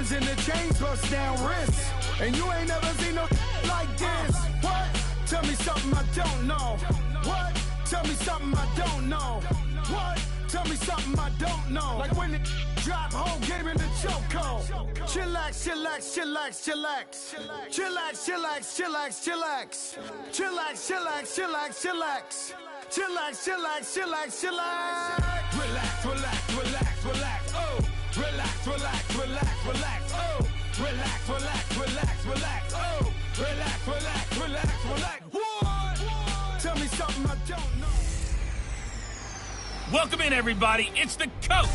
Diamonds in the chains, bust down wrists. And you ain't never seen no like this. What? Tell me something I don't know. What? Tell me something I don't know. What? Tell me something I don't know. Like when the drop home, get him in the chokehold. Chillax, chillax, chillax, chillax. Chillax, chillax, chillax, chillax. Chillax, chillax, chillax, chillax. Chillax, chillax, chillax, chillax. Relax, relax, relax, relax. Oh. Relax, relax, relax, relax. Oh. Relax, relax, relax, relax. Oh. Relax, relax, relax, relax. What? Tell me something I don't know. Welcome in, everybody. It's the coach,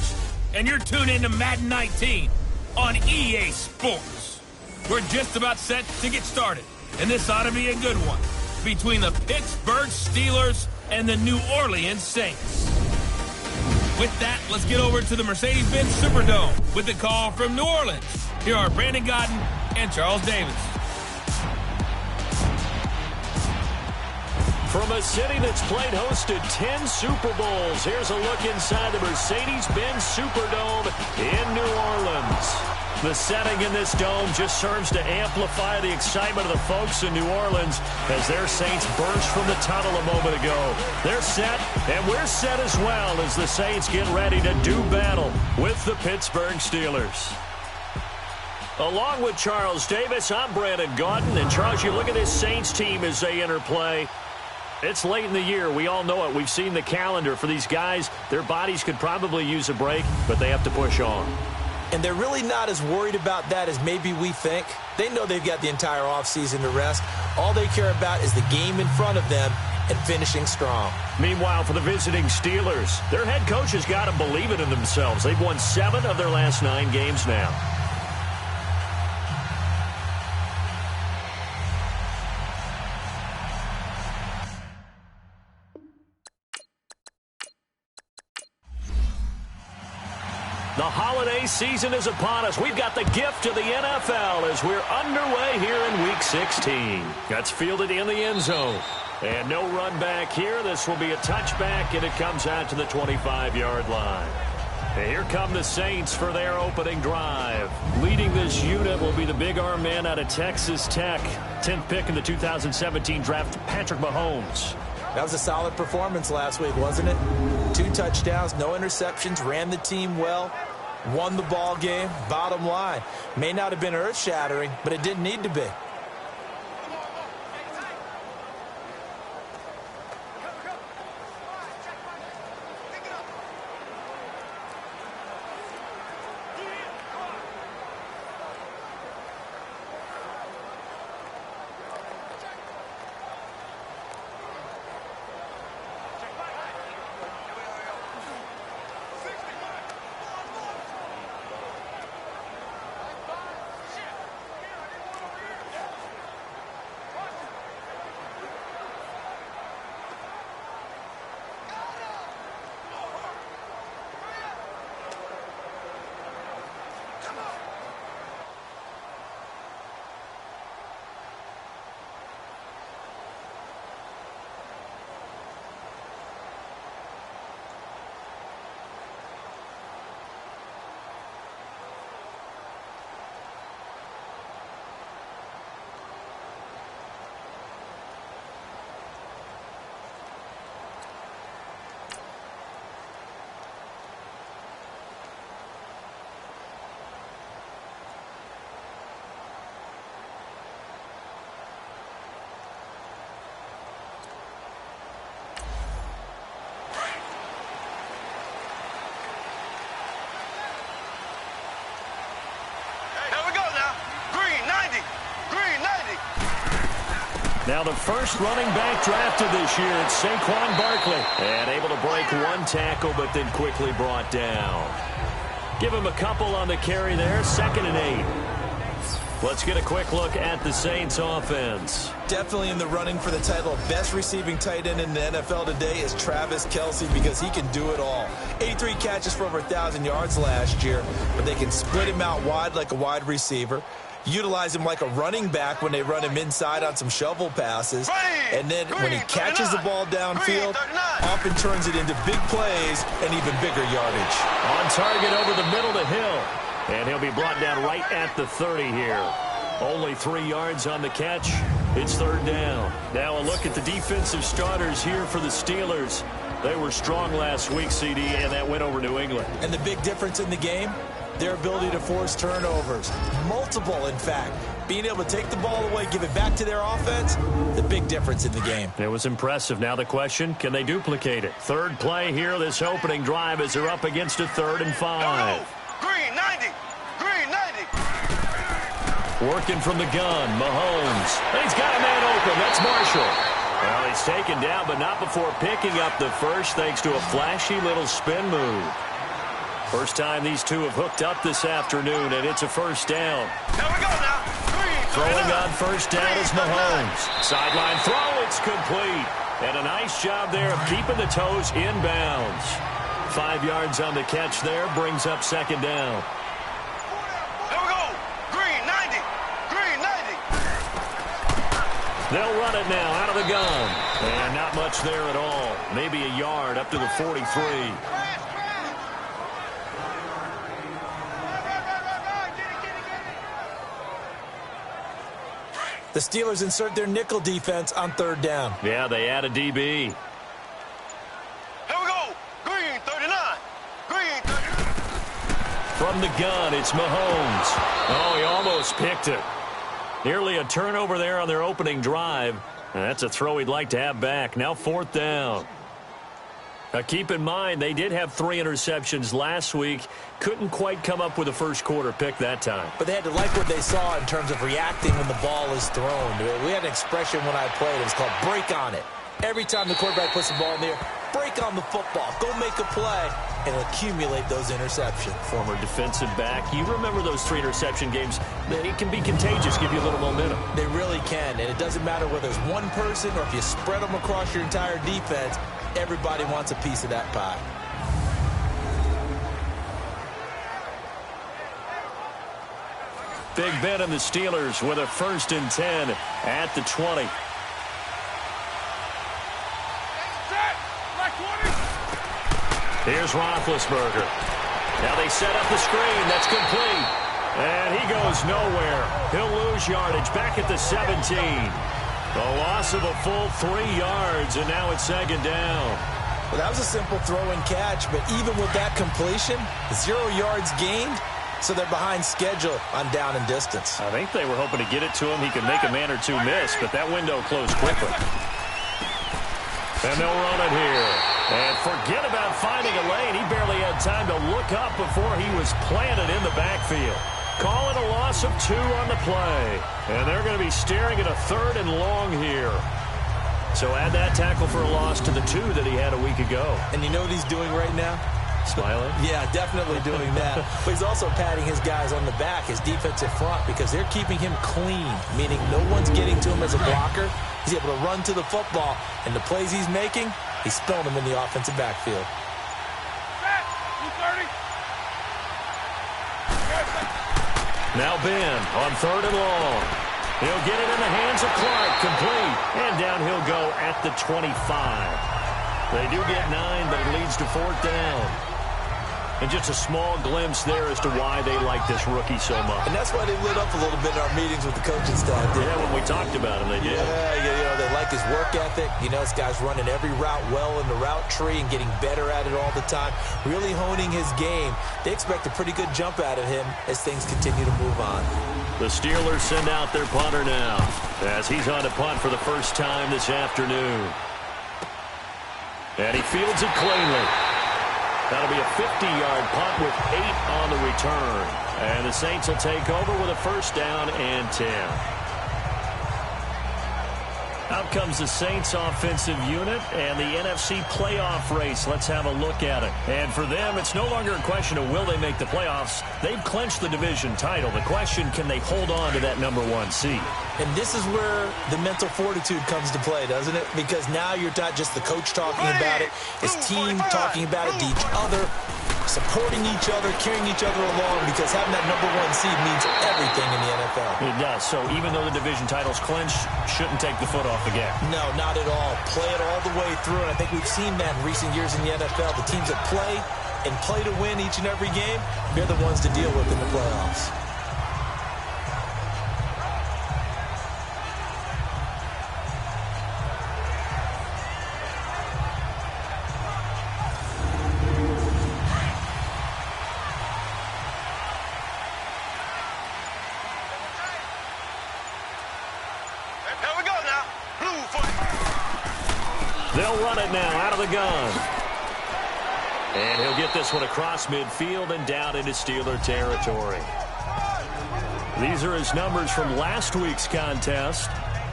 and you're tuned in to Madden 19 on EA Sports. We're just about set to get started, and this ought to be a good one between the Pittsburgh Steelers and the New Orleans Saints. With that, let's get over to the Mercedes-Benz Superdome with the call from New Orleans. Here are Brandon Godden and Charles Davis. From a city that's played host to 10 Super Bowls, here's a look inside the Mercedes-Benz Superdome in New Orleans. The setting in this dome just serves to amplify the excitement of the folks in New Orleans as their Saints burst from the tunnel a moment ago. They're set, and we're set as well as the Saints get ready to do battle with the Pittsburgh Steelers. Along with Charles Davis, I'm Brandon Godden. And Charles, you look at this Saints team as they enter play. It's late in the year. We all know it. We've seen the calendar for these guys. Their bodies could probably use a break, but they have to push on. And they're really not as worried about that as maybe we think. They know they've got the entire offseason to rest. All they care about is the game in front of them and finishing strong. Meanwhile, for the visiting Steelers, their head coach has got to believe it in themselves. They've won 7 of their last 9 games now. The holiday season is upon us. We've got the gift of the NFL as we're underway here in Week 16. That's fielded in the end zone. And no run back here. This will be a touchback, and it comes out to the 25-yard line. And here come the Saints for their opening drive. Leading this unit will be the big arm man out of Texas Tech. 10th pick in the 2017 draft, Patrick Mahomes. That was a solid performance last week, wasn't it? 2 touchdowns, no interceptions, ran the team well, won the ball game. Bottom line, may not have been earth-shattering, but it didn't need to be. Now the first running back drafted this year, it's Saquon Barkley. And able to break 1 tackle, but then quickly brought down. Give him a couple on the carry there, 2nd and 8. Let's get a quick look at the Saints offense. Definitely in the running for the title of best receiving tight end in the NFL today is Travis Kelce, because he can do it all. 83 catches for over 1,000 yards last year, but they can split him out wide like a wide receiver, utilize him like a running back when they run him inside on some shovel passes, and then when he catches the ball downfield, often turns it into big plays and even bigger yardage. On target over the middle to Hill. And he'll be brought down right at the 30 here. Only 3 yards on the catch. It's third down. Now a look at the defensive starters here for the Steelers. They were strong last week, CD, and that went over New England. And the big difference in the game, their ability to force turnovers. Multiple, in fact. Being able to take the ball away, give it back to their offense, the big difference in the game. It was impressive. Now the question, can they duplicate it? Third play here, this opening drive as they're up against a 3rd and 5. Green 90. Green 90. Working from the gun, Mahomes. He's got a man open. That's Marshall. Well, he's taken down, but not before picking up the first thanks to a flashy little spin move. First time these two have hooked up this afternoon, and it's a first down. There we go now. Throwing on first down is Mahomes. Sideline throw, it's complete. And a nice job there of keeping the toes inbounds. 5 yards on the catch there, brings up second down. There we go. Green 90. Green 90. They'll run it now out of the gun. And not much there at all. Maybe a yard up to the 43. The Steelers insert their nickel defense on third down. Yeah, they add a DB. Here we go. Green 39. Green 39. From the gun, it's Mahomes. Oh, he almost picked it. Nearly a turnover there on their opening drive. And that's a throw he'd like to have back. Now fourth down. Now keep in mind, they did have 3 interceptions last week. Couldn't quite come up with a first quarter pick that time. But they had to like what they saw in terms of reacting when the ball is thrown. We had an expression when I played. It was called break on it. Every time the quarterback puts the ball in there, break on the football. Go make a play and accumulate those interceptions. Former defensive back. You remember those 3 interception games. It can be contagious, give you a little momentum. They really can. And it doesn't matter whether it's one person or if you spread them across your entire defense. Everybody wants a piece of that pie. Big Ben and the Steelers with a 1st and 10 at the 20. Here's Roethlisberger. Now they set up the screen. That's complete. And he goes nowhere. He'll lose yardage back at the 17. A loss of a full 3 yards, and now it's second down. Well, that was a simple throw and catch, but even with that completion, 0 yards gained, so they're behind schedule on down and distance. I think they were hoping to get it to him. He could make a man or two miss, but that window closed quickly. And they'll run it here. And forget about finding a lane. He barely had time to look up before he was planted in the backfield. Call it a loss of 2 on the play. And they're going to be staring at a 3rd and long here. So add that tackle for a loss to the 2 that he had a week ago. And you know what he's doing right now? Smiling? Yeah, definitely doing that. But he's also patting his guys on the back, his defensive front, because they're keeping him clean, meaning no one's getting to him as a blocker. He's able to run to the football, and the plays he's making, he's spilling them in the offensive backfield. Now Ben on 3rd and long. He'll get it in the hands of Clark, complete. And down he'll go at the 25. They do get 9, but it leads to 4th down. And just a small glimpse there as to why they like this rookie so much. And that's why they lit up a little bit in our meetings with the coaching staff. Yeah, when we talked about him, they did. Yeah, they like his work ethic. You know, this guy's running every route well in the route tree and getting better at it all the time. Really honing his game. They expect a pretty good jump out of him as things continue to move on. The Steelers send out their punter now as he's on to punt for the first time this afternoon. And he fields it cleanly. That'll be a 50-yard punt with 8 on the return. And the Saints will take over with a 1st down and 10. Out comes the Saints offensive unit and the NFC playoff race. Let's have a look at it. And for them, it's no longer a question of will they make the playoffs. They've clinched the division title. The question, can they hold on to that #1 seed? And this is where the mental fortitude comes to play, doesn't it? Because now you're not just the coach talking about it, his team talking about it to each other, supporting each other, carrying each other along, because having that #1 seed means everything in the NFL. It does. So even though the division title's clinched, shouldn't take the foot off the gas. No, not at all. Play it all the way through, and I think we've seen that in recent years in the NFL. The teams that play and play to win each and every game, they're the ones to deal with in the playoffs. Here we go now. Blue for They'll run it now out of the gun. And he'll get this one across midfield and down into Steeler territory. These are his numbers from last week's contest.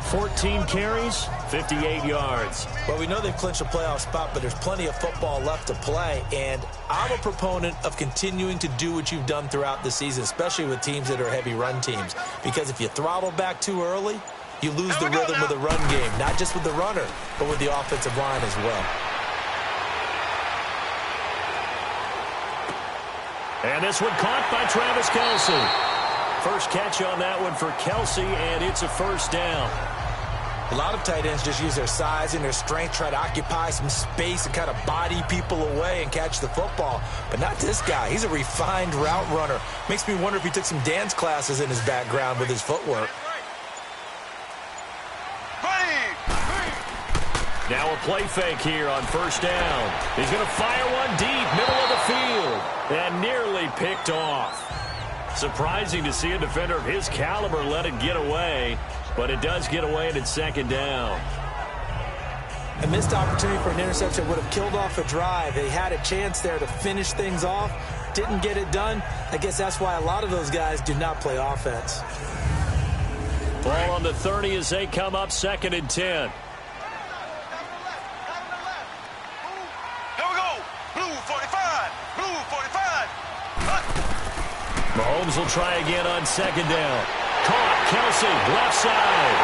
14 carries, 58 yards. Well, we know they've clinched a playoff spot, but there's plenty of football left to play, and I'm a proponent of continuing to do what you've done throughout the season, especially with teams that are heavy run teams, because if you throttle back too early, you lose the rhythm of the run game, not just with the runner, but with the offensive line as well. And this one caught by Travis Kelce. First catch on that one for Kelce, and it's a first down. A lot of tight ends just use their size and their strength, try to occupy some space and kind of body people away and catch the football. But not this guy. He's a refined route runner. Makes me wonder if he took some dance classes in his background with his footwork. Now a play fake here on first down. He's going to fire one deep, middle of the field, and nearly picked off. Surprising to see a defender of his caliber let it get away, but it does get away and it's second down. A missed opportunity for an interception would have killed off a drive. They had a chance there to finish things off, didn't get it done. I guess that's why a lot of those guys do not play offense. Ball on the 30 as they come up, 2nd and 10. Mahomes will try again on second down. Caught, Kelce, left side.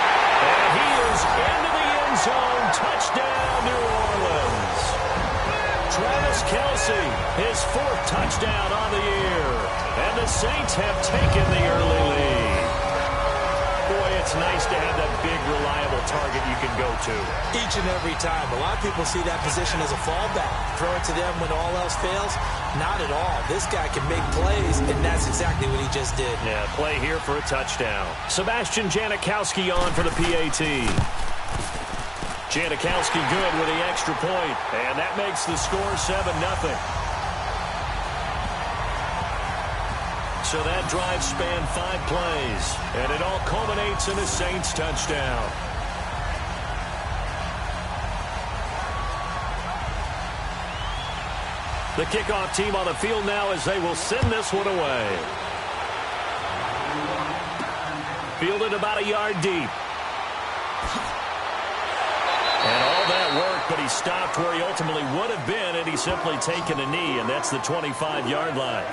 And he is into the end zone. Touchdown, New Orleans. Travis Kelce, his 4th touchdown on the year. And the Saints have taken the early lead. Boy, it's nice to have that big, reliable target you can go to. Each and every time. A lot of people see that position as a fallback. Throw it to them when all else fails. Not at all. This guy can make plays, and that's exactly what he just did. Yeah, play here for a touchdown. Sebastian Janikowski on for the PAT. Janikowski good with the extra point, and that makes the score 7-0. So that drive spanned 5 plays, and it all culminates in a Saints touchdown. The kickoff team on the field now as they will send this one away. Fielded about a yard deep. And all that work, but he stopped where he ultimately would have been, and he's simply taken a knee, and that's the 25-yard line.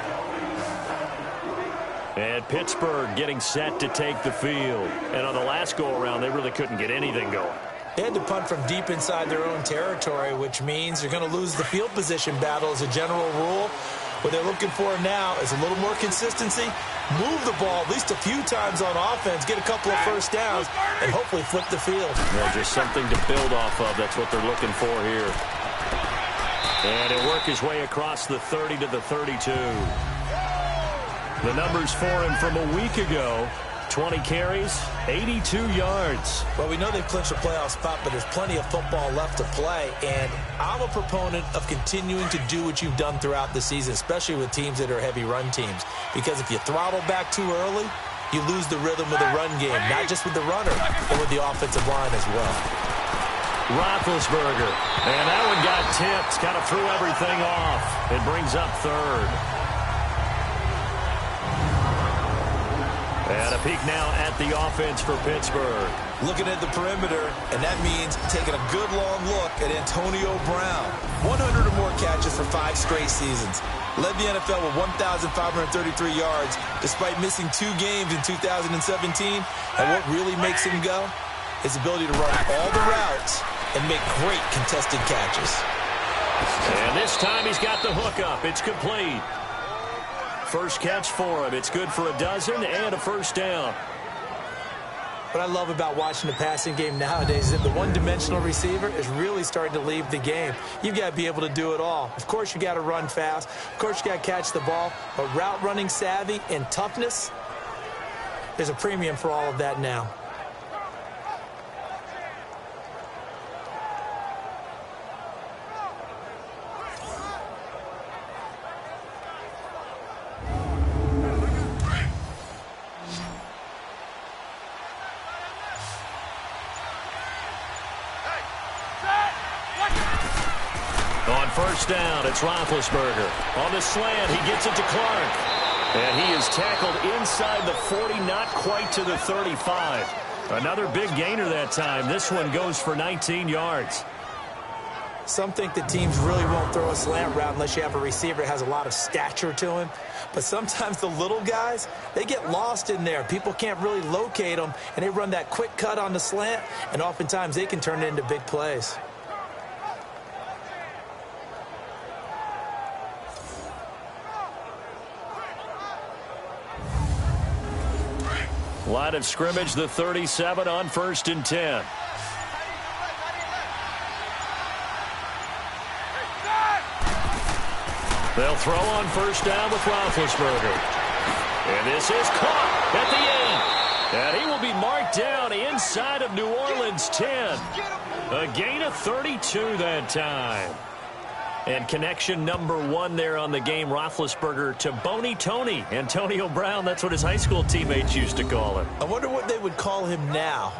And Pittsburgh getting set to take the field. And on the last go-around, they really couldn't get anything going. They had to punt from deep inside their own territory, which means they're going to lose the field position battle as a general rule. What they're looking for now is a little more consistency, move the ball at least a few times on offense, get a couple of first downs, and hopefully flip the field. Yeah, just something to build off of. That's what they're looking for here. And he'll work his way across the 30 to the 32. The numbers for him from a week ago. 20 carries, 82 yards. Well, we know they've clinched a playoff spot, but there's plenty of football left to play, and I'm a proponent of continuing to do what you've done throughout the season, especially with teams that are heavy run teams, because if you throttle back too early, you lose the rhythm of the run game, not just with the runner, but with the offensive line as well. Roethlisberger, and that one got tipped, kind of threw everything off. It brings up 3rd. And a peek now at the offense for Pittsburgh. Looking at the perimeter, and that means taking a good long look at Antonio Brown. 100 or more catches for 5 straight seasons. Led the NFL with 1,533 yards despite missing 2 games in 2017. And what really makes him go? His ability to run all the routes and make great contested catches. And this time he's got the hook up. It's complete. First catch for him. It's good for a dozen and a first down. What I love about watching the passing game nowadays is that the one-dimensional receiver is really starting to leave the game. You've got to be able to do it all. Of course, you got to run fast. Of course, you got to catch the ball. But route running savvy and toughness, there's a premium for all of that now. On first down, it's Roethlisberger. On the slant, he gets it to Clark. And he is tackled inside the 40, not quite to the 35. Another big gainer that time. This one goes for 19 yards. Some think that teams really won't throw a slant route unless you have a receiver that has a lot of stature to him. But sometimes the little guys, they get lost in there. People can't really locate them, and they run that quick cut on the slant, and oftentimes they can turn it into big plays. Line of scrimmage, the 37 on 1st and 10. They'll throw on first down with Roethlisberger. And this is caught at the 8. And he will be marked down inside of New Orleans 10. A gain of 32 that time. And connection number 1 there on the game, Roethlisberger to Boney Tony. Antonio Brown, that's what his high school teammates used to call him. I wonder what they would call him now.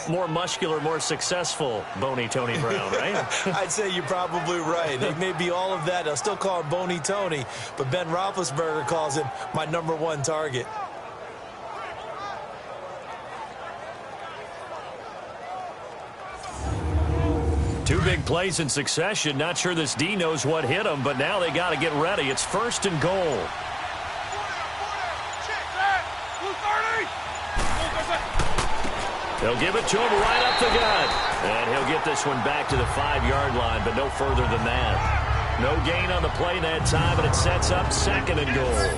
More muscular, more successful Boney Tony Brown, right? I'd say you're probably right. They may be all of that. They'll still call him Boney Tony, but Ben Roethlisberger calls him my number 1 target. Two big plays in succession. Not sure this D knows what hit him, but now they got to get ready. It's 1st and goal. They'll give it to him right up the gut. And he'll get this one back to the 5-yard line, but no further than that. No gain on the play that time, and it sets up 2nd and goal.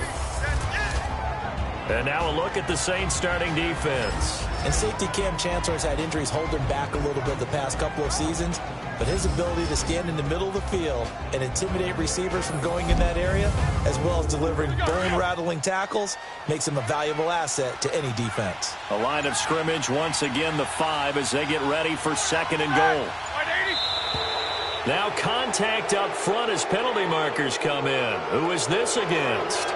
And now a look at the Saints starting defense. And safety Cam Chancellor has had injuries hold him back a little bit the past couple of seasons, but his ability to stand in the middle of the field and intimidate receivers from going in that area, as well as delivering bone-rattling tackles, makes him a valuable asset to any defense. A line of scrimmage, once again the 5 as they get ready for 2nd and goal. Now contact up front as penalty markers come in. Who is this against?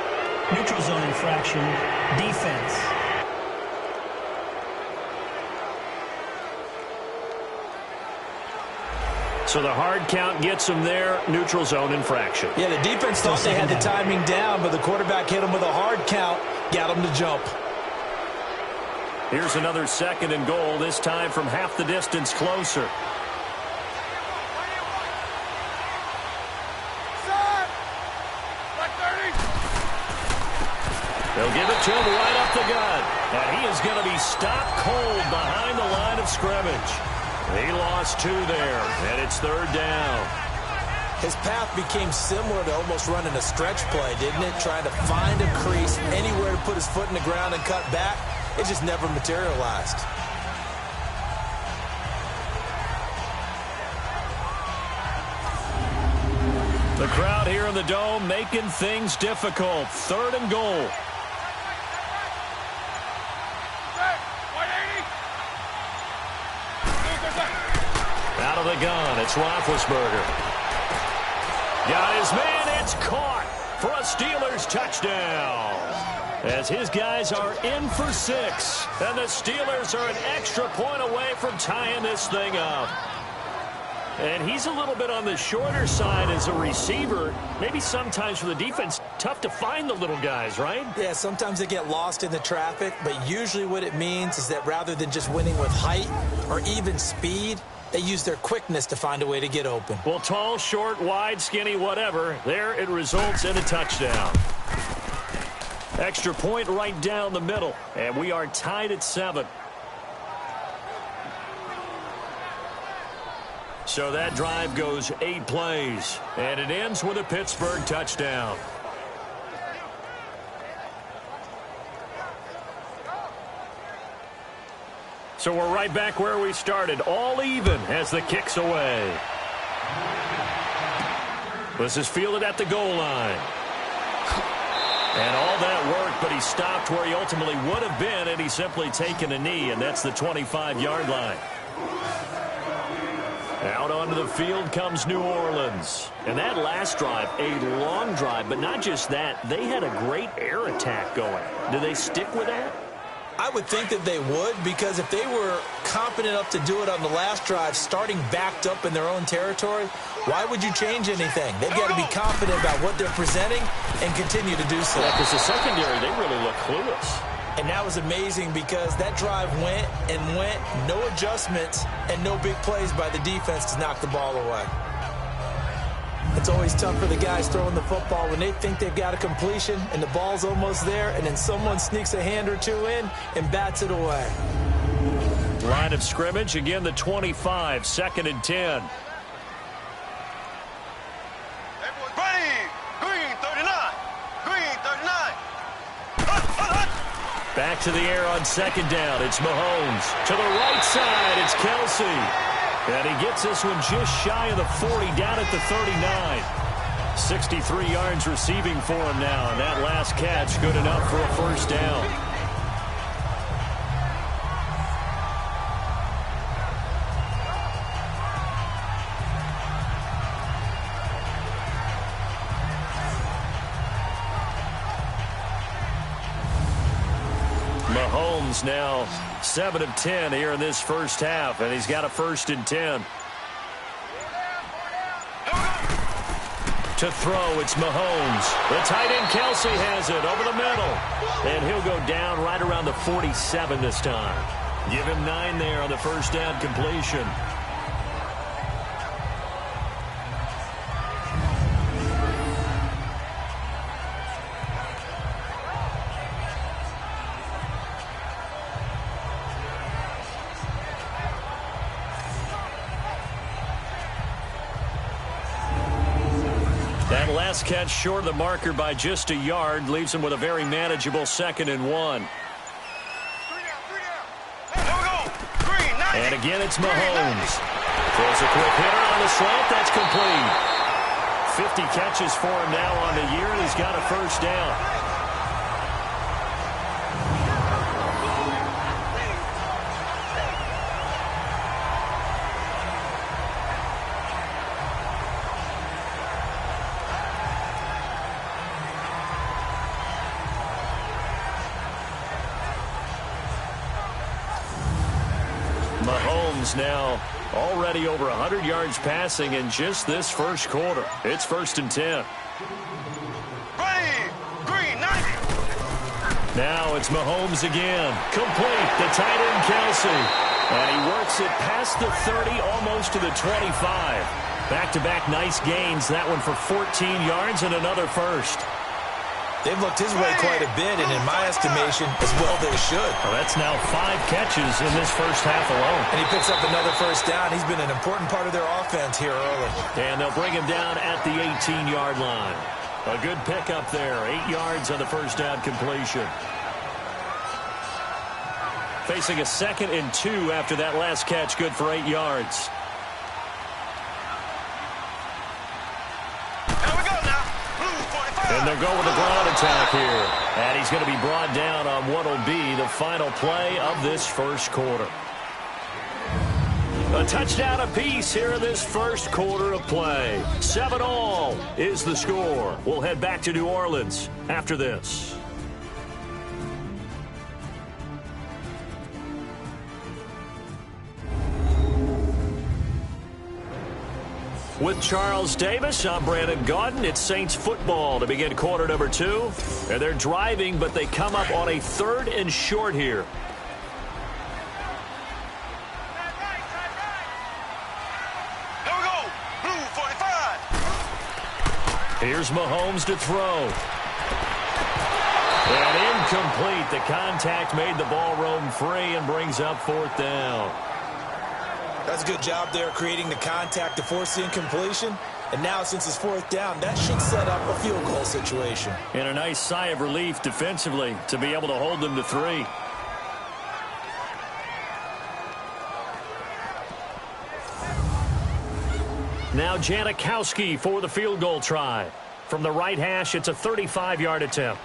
Neutral zone infraction, defense. So the hard count gets them there, neutral zone infraction. Yeah, the defense thought they had the timing down, but the quarterback hit him with a hard count, got him to jump. Here's another 2nd and goal, this time from half the distance closer. They'll give it to him right up the gut. And he is going to be stopped cold behind the line of scrimmage. He lost 2 there, and it's 3rd down. His path became similar to almost running a stretch play, didn't it? Trying to find a crease, anywhere to put his foot in the ground and cut back. It just never materialized. The crowd here in the Dome making things difficult. 3rd and goal. Out of the gun, it's Roethlisberger. Got his man, it's caught for a Steelers touchdown. As his guys are in for 6, and the Steelers are an extra point away from tying this thing up. And he's a little bit on the shorter side as a receiver. Maybe sometimes for the defense, tough to find the little guys, right? Yeah, sometimes they get lost in the traffic, but usually what it means is that rather than just winning with height or even speed, they use their quickness to find a way to get open. Well, tall, short, wide, skinny, whatever, there it results in a touchdown. Extra point right down the middle, and we are tied at 7. So that drive goes 8 plays, and it ends with a Pittsburgh touchdown. So we're right back where we started, all even as the kick's away. This is fielded at the goal line. And all that work, but he stopped where he ultimately would have been, and he's simply taken a knee, and that's the 25-yard line. Out onto the field comes New Orleans. And that last drive, a long drive, but not just that, they had a great air attack going. Do they stick with that? I would think that they would, because if they were confident enough to do it on the last drive, starting backed up in their own territory, why would you change anything? They've got to be confident about what they're presenting and continue to do so. Yeah, because the secondary, they really look clueless. And that was amazing because that drive went and went, no adjustments and no big plays by the defense to knock the ball away. It's always tough for the guys throwing the football when they think they've got a completion and the ball's almost there, and then someone sneaks a hand or two in and bats it away. Line of scrimmage, again the 25, 2nd and 10. Green 39. Green 39. Back to the air on 2nd down. It's Mahomes. To the right side, it's Kelsey. And he gets this one just shy of the 40, down at the 39. 63 yards receiving for him now, and that last catch good enough for a first down. Mahomes now 7 of 10 here in this first half, and he's got a 1st and 10. To throw, it's Mahomes. The tight end Kelsey has it over the middle, and he'll go down right around the 47 this time. Give him 9 there on the first down completion. That last catch short of the marker by just a yard leaves him with a very manageable 2nd and 1. And again, it's Mahomes. Throws a quick hitter on the slant. That's complete. 50 catches for him now on the year, and he's got a first down. Mahomes now already over 100 yards passing in just this first quarter. It's 1st and 10. Green 90. Now it's Mahomes again. Complete. The tight end Kelsey. And he works it past the 30, almost to the 25. Back-to-back nice gains. That one for 14 yards and another first. They've looked his way quite a bit, and in my estimation, as well they should. Well, that's now 5 catches in this first half alone. And he picks up another first down. He's been an important part of their offense here early. And they'll bring him down at the 18-yard line. A good pickup there. 8 yards on the first down completion. Facing a 2nd and 2 after that last catch, good for 8 yards. And they'll go with the ground attack here. And he's going to be brought down on what will be the final play of this first quarter. A touchdown apiece here in this first quarter of play. 7-all is the score. We'll head back to New Orleans after this. With Charles Davis, I'm Brandon Gaudin. It's Saints football to begin quarter number 2. And they're driving, but they come up on a 3rd and short here. Here we go. Blue 45. Here's Mahomes to throw. And incomplete. The contact made the ball roam free and brings up 4th down. That's a good job there creating the contact to force the incompletion. And now, since it's 4th down, that should set up a field goal situation. And a nice sigh of relief defensively to be able to hold them to 3. Now Janikowski for the field goal try. From the right hash, it's a 35-yard attempt.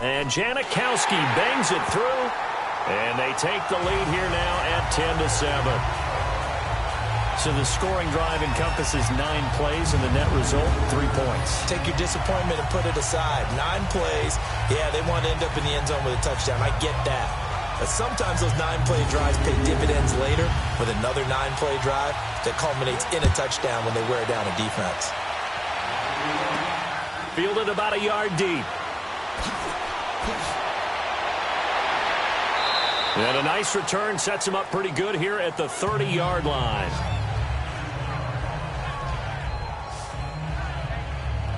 And Janikowski bangs it through. And they take the lead here now at 10-7. So the scoring drive encompasses 9 plays, and the net result, 3 points. Take your disappointment and put it aside. 9 plays. Yeah, they want to end up in the end zone with a touchdown. I get that. But sometimes those 9-play drives pay dividends later with another 9-play drive that culminates in a touchdown when they wear down a defense. Fielded about a yard deep. And a nice return sets him up pretty good here at the 30-yard line.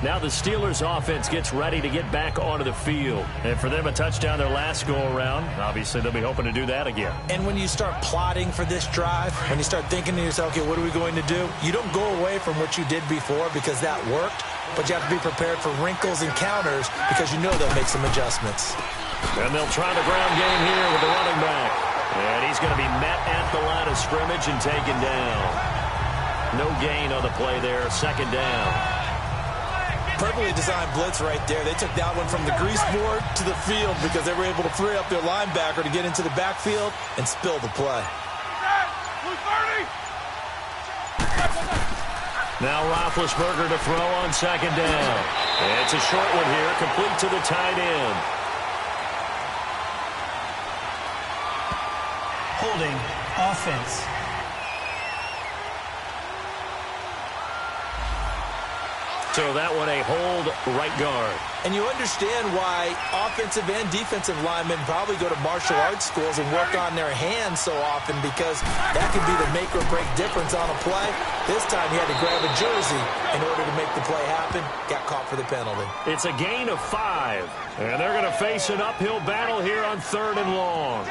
Now the Steelers offense gets ready to get back onto the field. And for them, a touchdown their last go-around. Obviously, they'll be hoping to do that again. And when you start plotting for this drive, when you start thinking to yourself, okay, what are we going to do? You don't go away from what you did before because that worked, but you have to be prepared for wrinkles and counters because you know they'll make some adjustments. And they'll try the ground game here with the running back. And he's going to be met at the line of scrimmage and taken down. No gain on the play there, second down. Perfectly designed blitz right there. They took that one from the grease board to the field because they were able to free up their linebacker to get into the backfield and spill the play. Now Roethlisberger to throw on second down. It's a short one here, complete to the tight end. Holding offense. So that one a hold right guard. And you understand why offensive and defensive linemen probably go to martial arts schools and work on their hands so often because that can be the make or break difference on a play. This time he had to grab a jersey in order to make the play happen. Got caught for the penalty. It's a gain of 5. And they're going to face an uphill battle here on 3rd and long.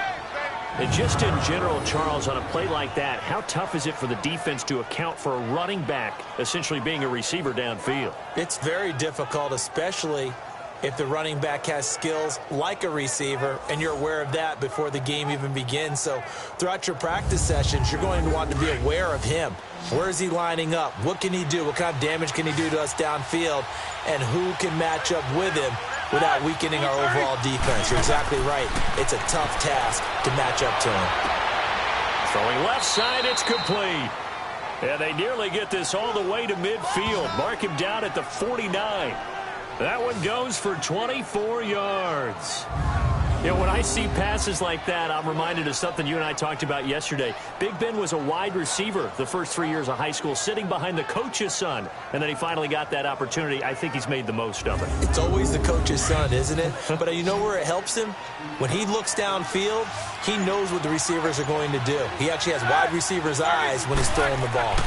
And just in general, Charles, on a play like that, how tough is it for the defense to account for a running back essentially being a receiver downfield? It's very difficult, especially if the running back has skills like a receiver, and you're aware of that before the game even begins. So throughout your practice sessions, you're going to want to be aware of him. Where is he lining up? What can he do? What kind of damage can he do to us downfield? And who can match up with him without weakening our overall defense? You're exactly right. It's a tough task to match up to him. Throwing left side, it's complete. And they nearly get this all the way to midfield. Mark him down at the 49. That one goes for 24 yards. You know, when I see passes like that, I'm reminded of something you and I talked about yesterday. Big Ben was a wide receiver the first 3 years of high school, sitting behind the coach's son. And then he finally got that opportunity. I think he's made the most of it. It's always the coach's son, isn't it? But you know where it helps him? When he looks downfield, he knows what the receivers are going to do. He actually has wide receivers' eyes when he's throwing the ball.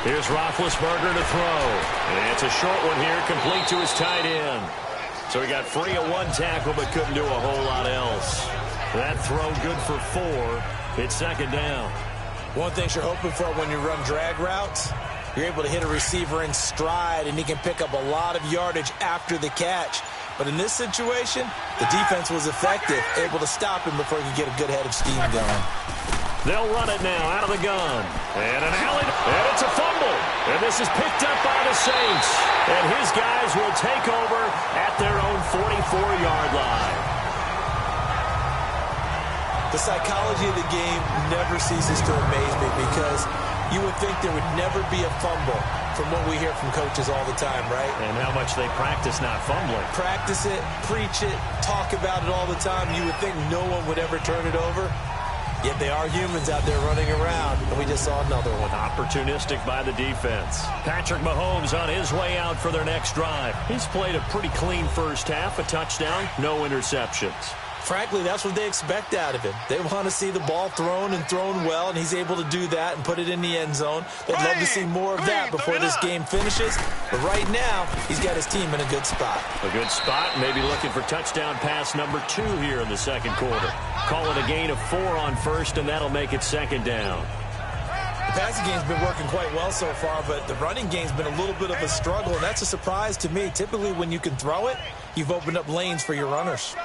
Here's Roethlisberger to throw. And it's a short one here, complete to his tight end. So he got free of 1 tackle, but couldn't do a whole lot else. That throw good for 4. It's second down. One thing you're hoping for when you run drag routes, you're able to hit a receiver in stride, and he can pick up a lot of yardage after the catch. But in this situation, the defense was effective, able to stop him before he could get a good head of steam going. They'll run it now out of the gun. And an alley. And it's a fumble. And this is picked up by the Saints. And his guys will take over at their own 44-yard line. The psychology of the game never ceases to amaze me because you would think there would never be a fumble from what we hear from coaches all the time, right? And how much they practice not fumbling. Practice it, preach it, talk about it all the time. You would think no one would ever turn it over. Yet they are humans out there running around, and we just saw another one. Opportunistic by the defense. Patrick Mahomes on his way out for their next drive. He's played a pretty clean first half, a touchdown, no interceptions. Frankly, that's what they expect out of him. They want to see the ball thrown and thrown well, and he's able to do that and put it in the end zone. They'd love to see more of that before this game finishes. But right now, he's got his team in a good spot. A good spot, maybe looking for touchdown pass number 2 here in the second quarter. Call it a gain of 4 on first, and that'll make it second down. The passing game's been working quite well so far, but the running game's been a little bit of a struggle, and that's a surprise to me. Typically, when you can throw it, you've opened up lanes for your runners.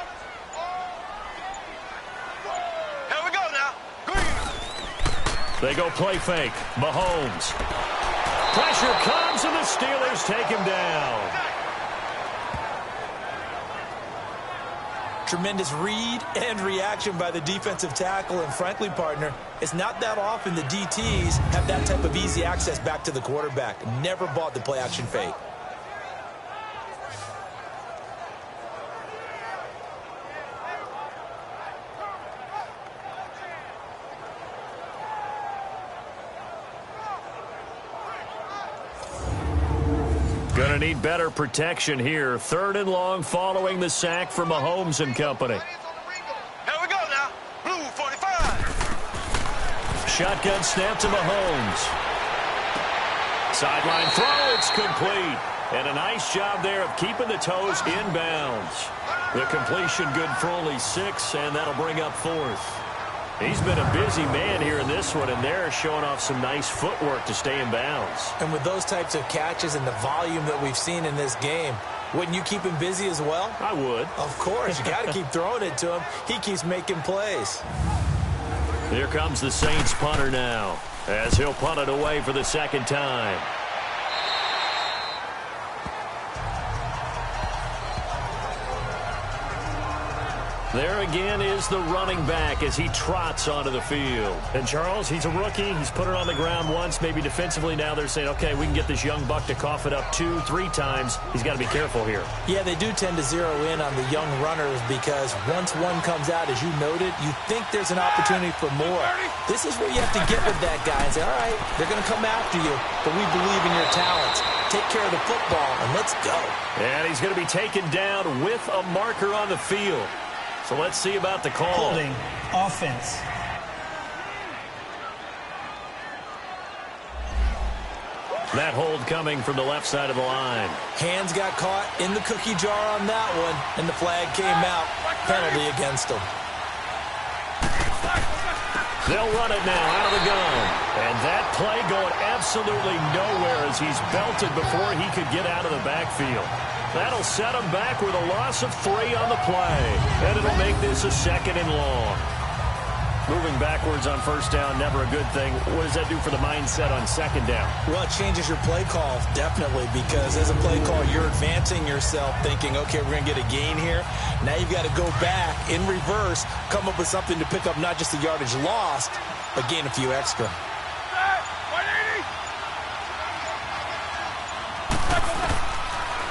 They go play fake. Mahomes. Pressure comes, and the Steelers take him down. Tremendous read and reaction by the defensive tackle. And frankly, partner, it's not that often the DTs have that type of easy access back to the quarterback. Never bought the play-action fake. Going to need better protection here. 3rd and long following the sack from Mahomes and company. Here we go now. Blue 45. Shotgun snap to Mahomes. Sideline throw. It's complete. And a nice job there of keeping the toes in bounds. The completion good for only 6, and that'll bring up 4th. He's been a busy man here in this one, and they're showing off some nice footwork to stay in bounds. And with those types of catches and the volume that we've seen in this game, wouldn't you keep him busy as well? I would. Of course. You got to keep throwing it to him. He keeps making plays. Here comes the Saints punter now, as he'll punt it away for the 2nd time. There again is the running back as he trots onto the field. And Charles, he's a rookie. He's put it on the ground once, maybe defensively. Now they're saying, okay, we can get this young buck to cough it up 2, 3 times. He's got to be careful here. Yeah, they do tend to zero in on the young runners because once one comes out, as you noted, you think there's an opportunity for more. This is where you have to get with that guy and say, all right, they're going to come after you, but we believe in your talents. Take care of the football, and let's go. And he's going to be taken down with a marker on the field. So let's see about the call. Holding offense. That hold coming from the left side of the line. Hands got caught in the cookie jar on that one, and the flag came out. Penalty against them. They'll run it now out of the gun. And that play going absolutely nowhere as he's belted before he could get out of the backfield. That'll set him back with a loss of 3 on the play. And it'll make this a 2nd and long. Moving backwards on 1st down, never a good thing. What does that do for the mindset on 2nd down? Well, it changes your play call, definitely, because as a play call, you're advancing yourself thinking, okay, we're going to get a gain here. Now you've got to go back in reverse, come up with something to pick up not just the yardage lost, but gain a few extra.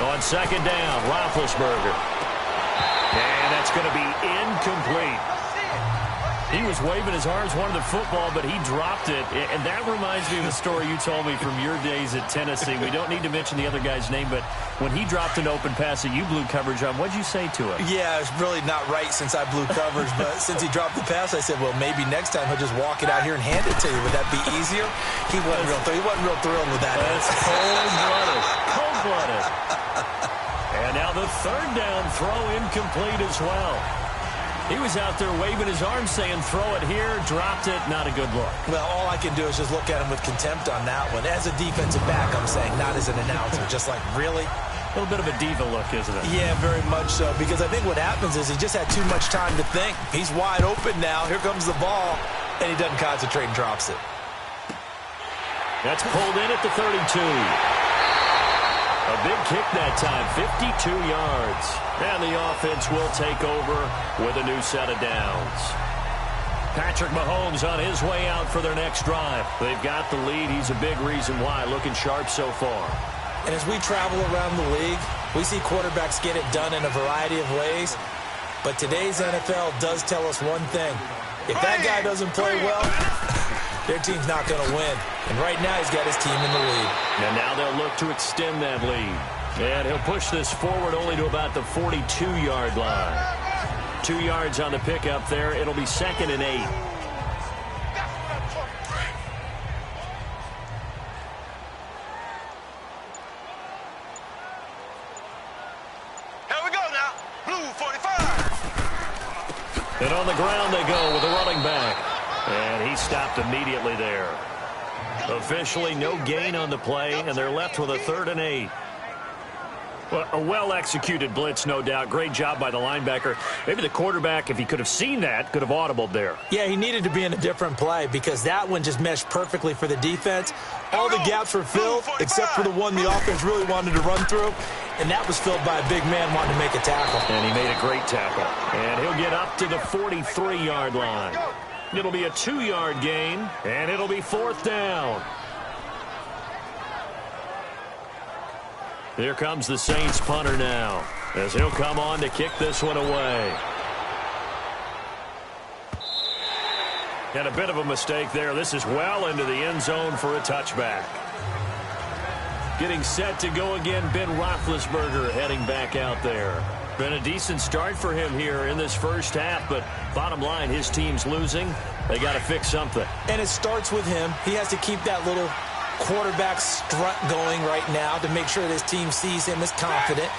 On 2nd down, Roethlisberger. And that's going to be incomplete. He was waving his arms, wanted the football, but he dropped it. And that reminds me of a story you told me from your days at Tennessee. We don't need to mention the other guy's name, but when he dropped an open pass that you blew coverage on, what'd you say to him? Yeah, it's really not right since I blew coverage, but since he dropped the pass, I said, well, maybe next time he'll just walk it out here and hand it to you. Would that be easier? He wasn't real thrilled with that. That's cold-blooded. Cold-blooded. And now the 3rd down throw incomplete as well. He was out there waving his arms saying, throw it here, dropped it, not a good look. Well, all I can do is just look at him with contempt on that one. As a defensive back, I'm saying, not as an announcer. Just like, really? A little bit of a diva look, isn't it? Yeah, very much so. Because I think what happens is he just had too much time to think. He's wide open now. Here comes the ball. And he doesn't concentrate and drops it. That's pulled in at the 32. A big kick that time, 52 yards. And the offense will take over with a new set of downs. Patrick Mahomes on his way out for their next drive. They've got the lead. He's a big reason why. Looking sharp so far. And as we travel around the league, we see quarterbacks get it done in a variety of ways. But today's NFL does tell us one thing. If that guy doesn't play well, their team's not going to win. And right now he's got his team in the lead. And now they'll look to extend that lead. And he'll push this forward only to about the 42-yard line. 2 yards on the pickup there. It'll be 2nd and 8. Here we go now. Blue 45. And on the ground they go with the running back. And he stopped immediately there. Officially no gain on the play, and they're left with a 3rd and 8. Well, a well-executed blitz, no doubt. Great job by the linebacker. Maybe the quarterback, if he could have seen that, could have audibled there. Yeah, he needed to be in a different play because that one just meshed perfectly for the defense. All the gaps were filled except for the one the offense really wanted to run through, and that was filled by a big man wanting to make a tackle. And he made a great tackle. And he'll get up to the 43-yard line. It'll be a 2-yard gain, and it'll be 4th down. Here comes the Saints punter now, as he'll come on to kick this one away. And a bit of a mistake there. This is well into the end zone for a touchback. Getting set to go again, Ben Roethlisberger heading back out there. Been a decent start for him here in this first half, but bottom line, his team's losing. They got to fix something. And it starts with him. He has to keep that little quarterback strut going right now to make sure this team sees him as confident.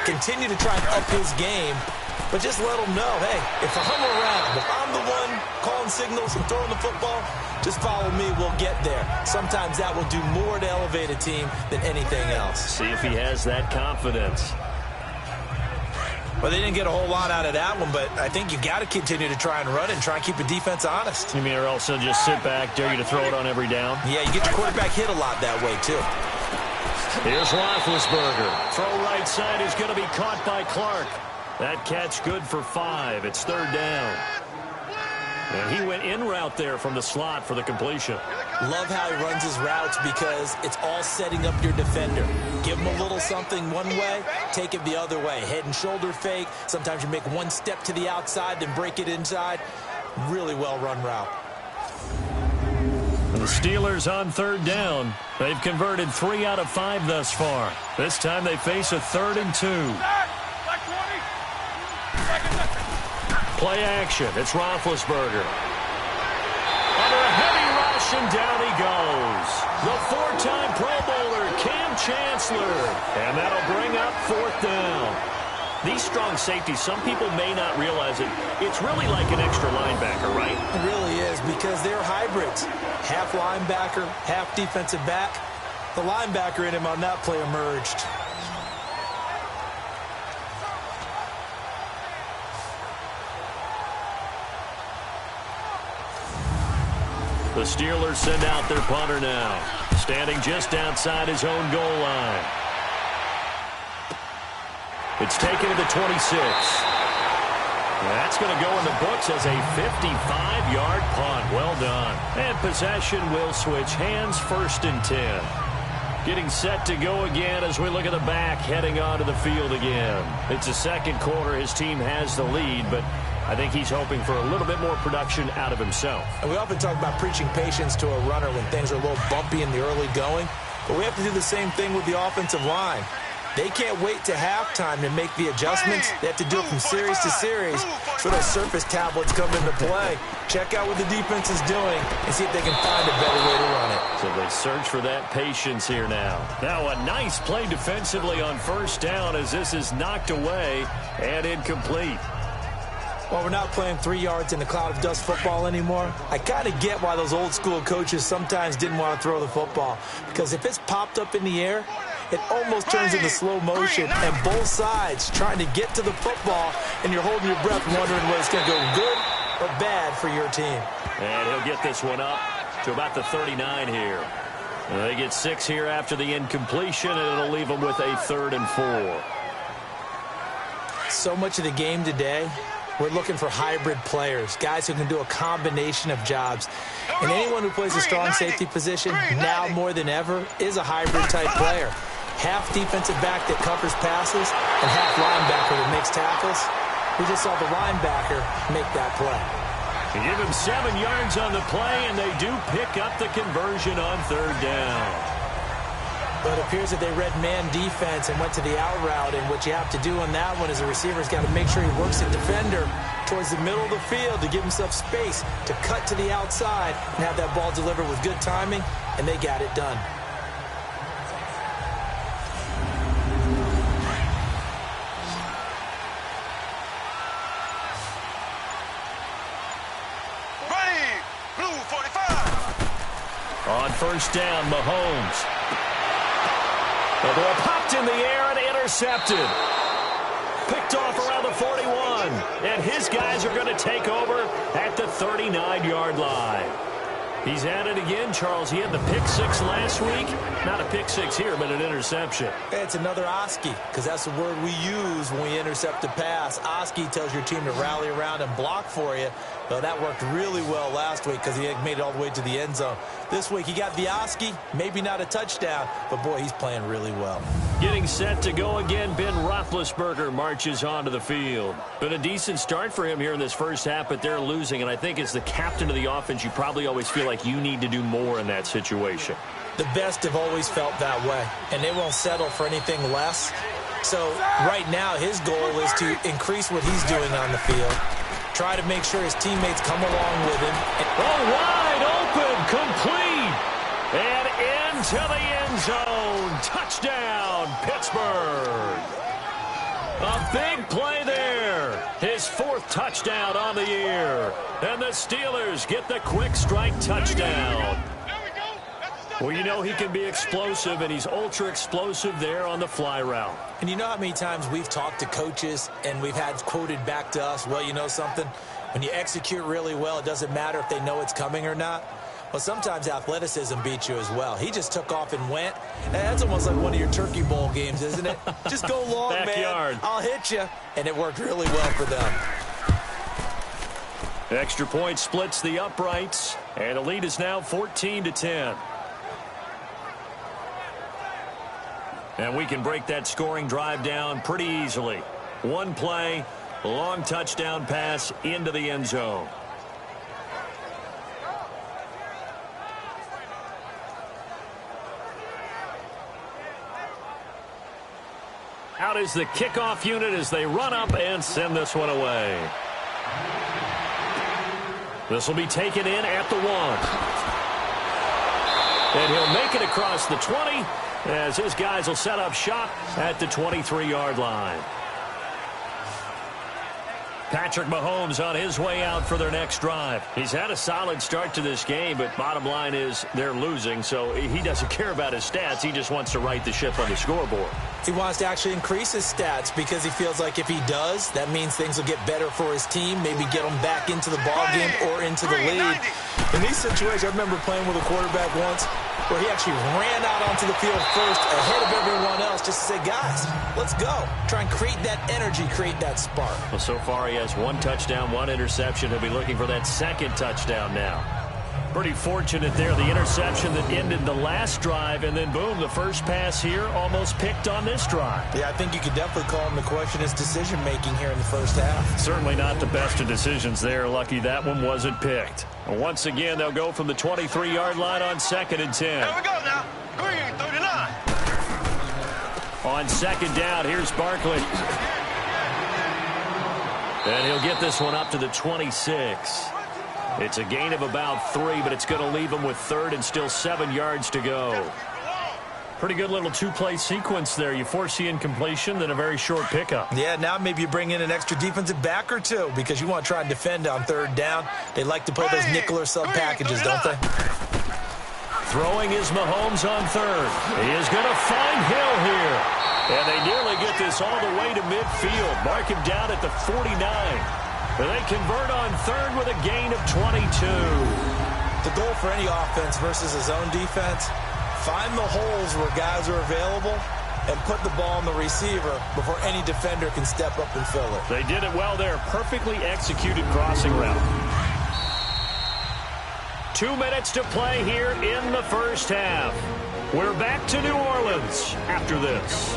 Continue to try and up his game, but just let him know, hey, if I'm around, if I'm the one calling signals and throwing the football, just follow me, we'll get there. Sometimes that will do more to elevate a team than anything else. See if he has that confidence. Well, they didn't get a whole lot out of that one, but I think you got to continue to try and run it and try and keep the defense honest. You mean or else just sit back, dare you to throw it on every down? Yeah, you get your quarterback hit a lot that way, too. Here's Roethlisberger. Throw right side is going to be caught by Clark. That catch good for 5. It's 3rd down. And he went in route there from the slot for the completion. Love how he runs his routes because it's all setting up your defender. Give him a little something one way, take it the other way. Head and shoulder fake. Sometimes you make one step to the outside, then break it inside. Really well run route. The Steelers on 3rd down. They've converted 3 out of 5 thus far. This time they face a 3rd and 2. Play action. It's Roethlisberger. Under a heavy rush, and down he goes. The 4-time Pro Bowler, Cam Chancellor. And that'll bring up 4th down. These strong safeties, some people may not realize it. It's really like an extra linebacker, right? It really is because they're hybrids. Half linebacker, half defensive back. The linebacker in him on that play emerged. The Steelers send out their punter now, standing just outside his own goal line. It's taken to the 26. That's going to go in the books as a 55-yard punt. Well done. And possession will switch hands, 1st and 10. Getting set to go again as we look at the back, heading onto the field again. It's the 2nd quarter. His team has the lead, but I think he's hoping for a little bit more production out of himself. And we often talk about preaching patience to a runner when things are a little bumpy in the early going, but we have to do the same thing with the offensive line. They can't wait to halftime to make the adjustments. They have to do it from series to series so those surface tablets come into play. Check out what the defense is doing and see if they can find a better way to run it. So they search for that patience here now. Now a nice play defensively on 1st down as this is knocked away and incomplete. Well, we're not playing 3 yards in a cloud of dust football anymore. I kind of get why those old school coaches sometimes didn't want to throw the football. Because if it's popped up in the air, it almost turns into slow motion. And both sides trying to get to the football, and you're holding your breath wondering whether it's going to go good or bad for your team. And he'll get this one up to about the 39 here. And they get 6 here after the incompletion, and it'll leave them with a 3rd and 4. So much of the game today, we're looking for hybrid players, guys who can do a combination of jobs. And anyone who plays a strong safety position, now more than ever, is a hybrid-type player. Half defensive back that covers passes and half linebacker that makes tackles. We just saw the linebacker make that play. They give him 7 yards on the play, and they do pick up the conversion on 3rd down. But it appears that they read man defense and went to the out route, and what you have to do on that one is the receiver's got to make sure he works the defender towards the middle of the field to give himself space to cut to the outside and have that ball delivered with good timing, and they got it done. Ready, blue 45. On 1st down, Mahomes. The ball popped in the air and intercepted. Picked off around the 41. And his guys are going to take over at the 39-yard line. He's at it again, Charles. He had the pick six last week. Not a pick six here, but an interception. It's another Oski, because that's the word we use when we intercept a pass. Oski tells your team to rally around and block for you. Well, that worked really well last week because he made it all the way to the end zone. This week, he got the Oski, maybe not a touchdown, but, boy, he's playing really well. Getting set to go again, Ben Roethlisberger marches onto the field. Been a decent start for him here in this first half, but they're losing. And I think as the captain of the offense, you probably always feel like you need to do more in that situation. The best have always felt that way, and they won't settle for anything less. So right now, his goal is to increase what he's doing on the field, try to make sure his teammates come along with him. Wide open, complete, and into the end zone. Touchdown, Pittsburgh. A big play there. His fourth touchdown on the year. And the Steelers get the quick strike touchdown. Well, you know he can be explosive, and he's ultra-explosive there on the fly route. And you know how many times we've talked to coaches and we've had quoted back to us, well, you know something? When you execute really well, it doesn't matter if they know it's coming or not. Well, sometimes athleticism beats you as well. He just took off and went. That's almost like one of your Turkey Bowl games, isn't it? Just go long, Backyard. man. I'll hit you. And it worked really well for them. Extra point splits the uprights, and the lead is now 14-10. And we can break that scoring drive down pretty easily. One play, long touchdown pass into the end zone. Out is the kickoff unit as they run up and send this one away. This will be taken in at the 1. And he'll make it across the 20 as his guys will set up shop at the 23-yard line. Patrick Mahomes on his way out for their next drive. He's had a solid start to this game, but bottom line is they're losing, so he doesn't care about his stats. He just wants to right the ship on the scoreboard. He wants to actually increase his stats because he feels like if he does, that means things will get better for his team, maybe get them back into the ball game or into the lead. In these situations, I remember playing with a quarterback once where he actually ran out onto the field first ahead of everyone else just to say, guys, let's go. Try and create that energy, create that spark. Well, so far he has one touchdown, one interception. He'll be looking for that second touchdown now. Pretty fortunate there, the interception that ended the last drive, and then boom, the first pass here almost picked on this drive. Yeah, I think you could definitely call him the question is decision-making here in the first half. Certainly not the best of decisions there. Lucky that one wasn't picked. And once again, they'll go from the 23-yard line on 2nd and 10. Here we go now. Green, 39. On second down, here's Barkley. And he'll get this one up to the 26. It's a gain of about 3, but it's going to leave him with 3rd and still 7 yards to go. Pretty good little two-play sequence there. You force the incompletion, then a very short pickup. Yeah, now maybe you bring in an extra defensive back or two because you want to try and defend on 3rd down. They like to play those nickel or sub packages, don't they? Throwing is Mahomes on 3rd. He is going to find Hill here. And they nearly get this all the way to midfield. Mark him down at the 49. And they convert on 3rd with a gain of 22. The goal for any offense versus a zone defense, find the holes where guys are available and put the ball on the receiver before any defender can step up and fill it. They did it well there. Perfectly executed crossing route. 2 minutes to play here in the first half. We're back to New Orleans after this.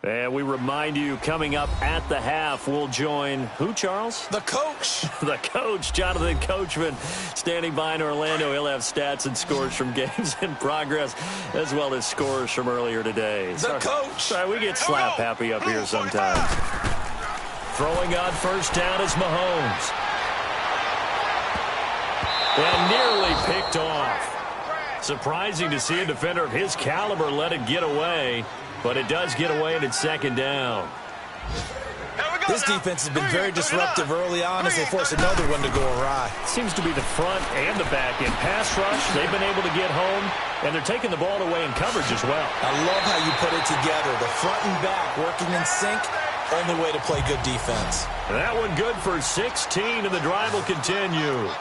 And we remind you, coming up at the half, we'll join who, Charles? The coach. The coach, Jonathan Coachman, standing by in Orlando. He'll have stats and scores from games in progress, as well as scores from earlier today. The coach. Sorry, we get slap happy up here sometimes. Throwing on first down is Mahomes. And nearly picked off. Surprising to see a defender of his caliber let it get away. But it does get away and it's second down. Here we go. This defense has been very disruptive early on as they force another one to go awry. Seems to be the front and the back in pass rush. They've been able to get home, and they're taking the ball away in coverage as well. I love how you put it together. The front and back working in sync, only way to play good defense. That one good for 16, and the drive will continue.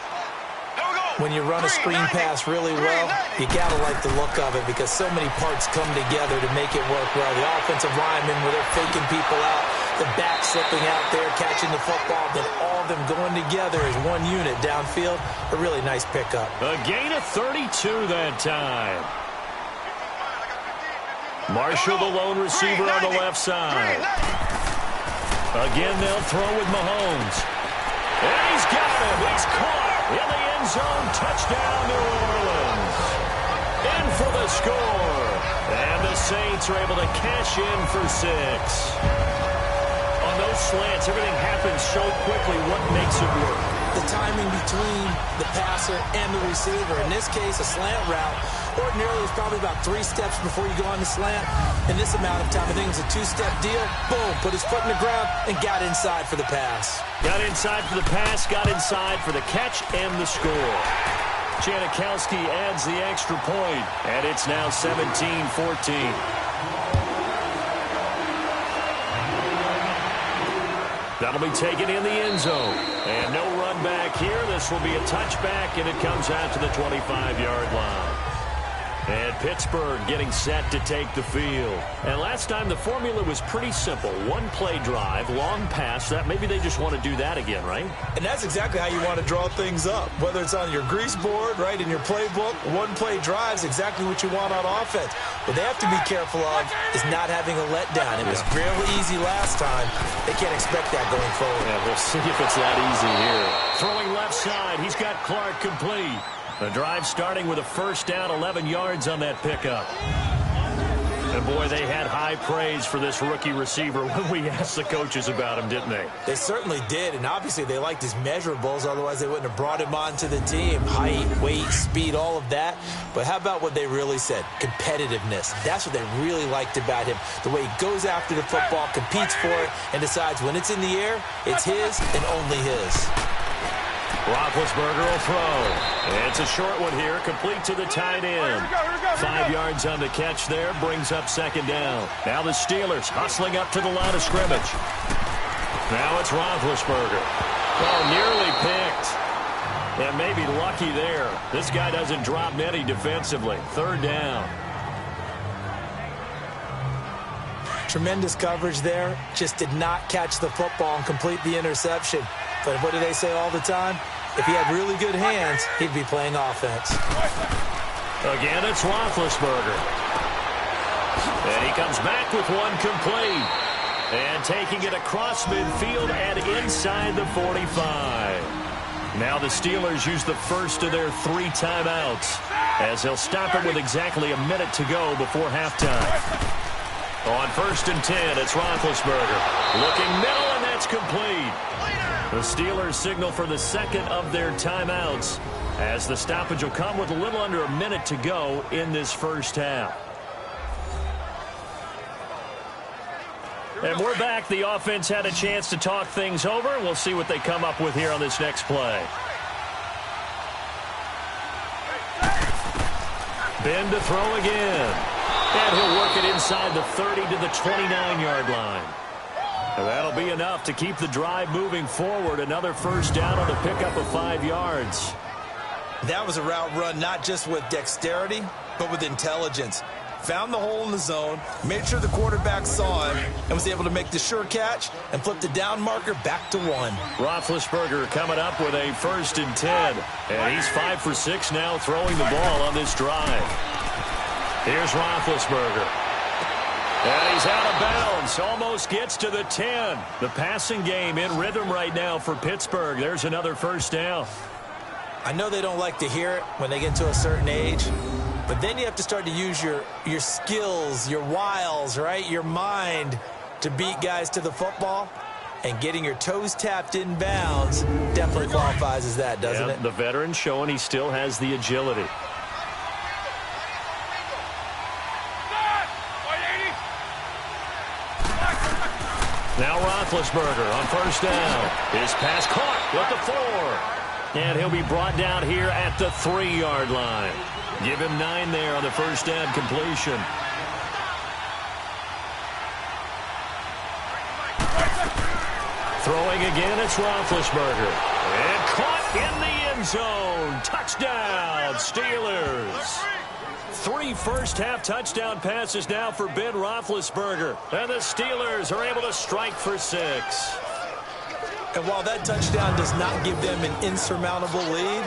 When you run a screen pass really well, you got to like the look of it because so many parts come together to make it work well. The offensive linemen, where they're faking people out, the back slipping out there, catching the football, then all of them going together as one unit downfield. A really nice pickup. A gain of 32 that time. Marshall, the lone receiver on the left side. Again, they'll throw with Mahomes. And he's got him. He's caught in the end zone. Touchdown, New Orleans. In for the score. And the Saints are able to cash in for 6. On those slants, everything happens so quickly. What makes it work? The timing between the passer and the receiver. In this case, a slant route. Ordinarily, it's probably about 3 steps before you go on the slant. In this amount of time, I think it was a 2-step deal. Boom, put his foot in the ground and got inside for the pass. Got inside for the pass, got inside for the catch and the score. Janikowski adds the extra point, and it's now 17-14. That'll be taken in the end zone. And no run back here. This will be a touchback, and it comes out to the 25-yard line. And Pittsburgh getting set to take the field. And last time the formula was pretty simple. One-play drive, long pass. That maybe they just want to do that again, right? And that's exactly how you want to draw things up. Whether it's on your grease board, right, in your playbook, one-play drive is exactly what you want on offense. What they have to be careful of is not having a letdown. It was real easy last time. They can't expect that going forward. Yeah, we'll see if it's that easy here. Throwing left side. He's got Clark complete. The drive starting with a first down, 11 yards on that pickup. And, boy, they had high praise for this rookie receiver when we asked the coaches about him, didn't they? They certainly did, and obviously they liked his measurables. Otherwise, they wouldn't have brought him onto the team. Height, weight, speed, all of that. But how about what they really said? Competitiveness. That's what they really liked about him. The way he goes after the football, competes for it, and decides when it's in the air, it's his and only his. Roethlisberger will throw. It's a short one here, complete to the tight end. 5 yards on the catch there, brings up second down. Now the Steelers hustling up to the line of scrimmage. Now it's Roethlisberger. Oh, nearly picked. And maybe lucky there. This guy doesn't drop many defensively. Third down. Tremendous coverage there. Just did not catch the football and complete the interception. But what do they say all the time? If he had really good hands, he'd be playing offense. Again, it's Roethlisberger. And he comes back with one complete. And taking it across midfield and inside the 45. Now the Steelers use the first of their 3 timeouts as they'll stop it with exactly a minute to go before halftime. On 1st and 10, it's Roethlisberger. Looking middle, and that's complete. The Steelers signal for the second of their timeouts as the stoppage will come with a little under a minute to go in this first half. And we're back. The offense had a chance to talk things over. We'll see what they come up with here on this next play. Ben to throw again. And he'll work it inside the 30 to the 29-yard line. And that'll be enough to keep the drive moving forward. Another first down on the pickup of 5 yards. That was a route run not just with dexterity, but with intelligence. Found the hole in the zone, made sure the quarterback saw him, and was able to make the sure catch and flip the down marker back to 1. Roethlisberger coming up with a 1st and 10. And he's 5 for 6 now throwing the ball on this drive. Here's Roethlisberger. And he's out of bounds. Almost gets to the 10. The passing game in rhythm right now for Pittsburgh. There's another first down. I know they don't like to hear it when they get to a certain age, but then you have to start to use your skills, your wiles, right, your mind to beat guys to the football. And getting your toes tapped in bounds definitely qualifies as that, doesn't it? The veteran showing he still has the agility. Now Roethlisberger on first down. His pass caught at the 4. And he'll be brought down here at the 3-yard line. Give him 9 there on the first down completion. Throwing again, it's Roethlisberger. And caught in the end zone. Touchdown, Steelers. 3 first-half touchdown passes now for Ben Roethlisberger. And the Steelers are able to strike for 6. And while that touchdown does not give them an insurmountable lead,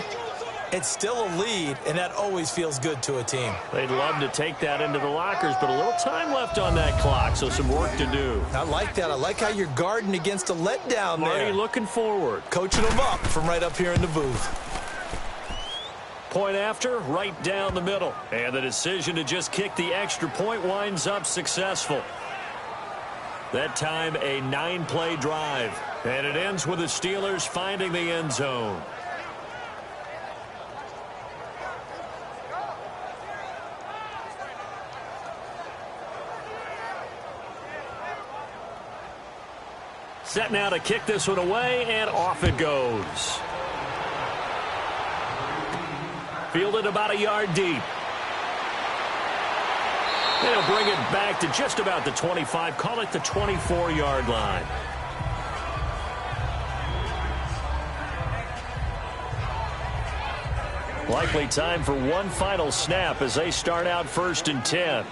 it's still a lead, and that always feels good to a team. They'd love to take that into the lockers, but a little time left on that clock, so some work to do. I like that. I like how you're guarding against a letdown there. Marty looking forward. Coaching them up from right up here in the booth. Point after, right down the middle. And the decision to just kick the extra point winds up successful. That time, a 9-play drive. And it ends with the Steelers finding the end zone. Set now to kick this one away, and off it goes. Fielded about a yard deep. They'll bring it back to just about the 25. Call it the 24-yard line. Likely time for one final snap as they start out 1st and 10.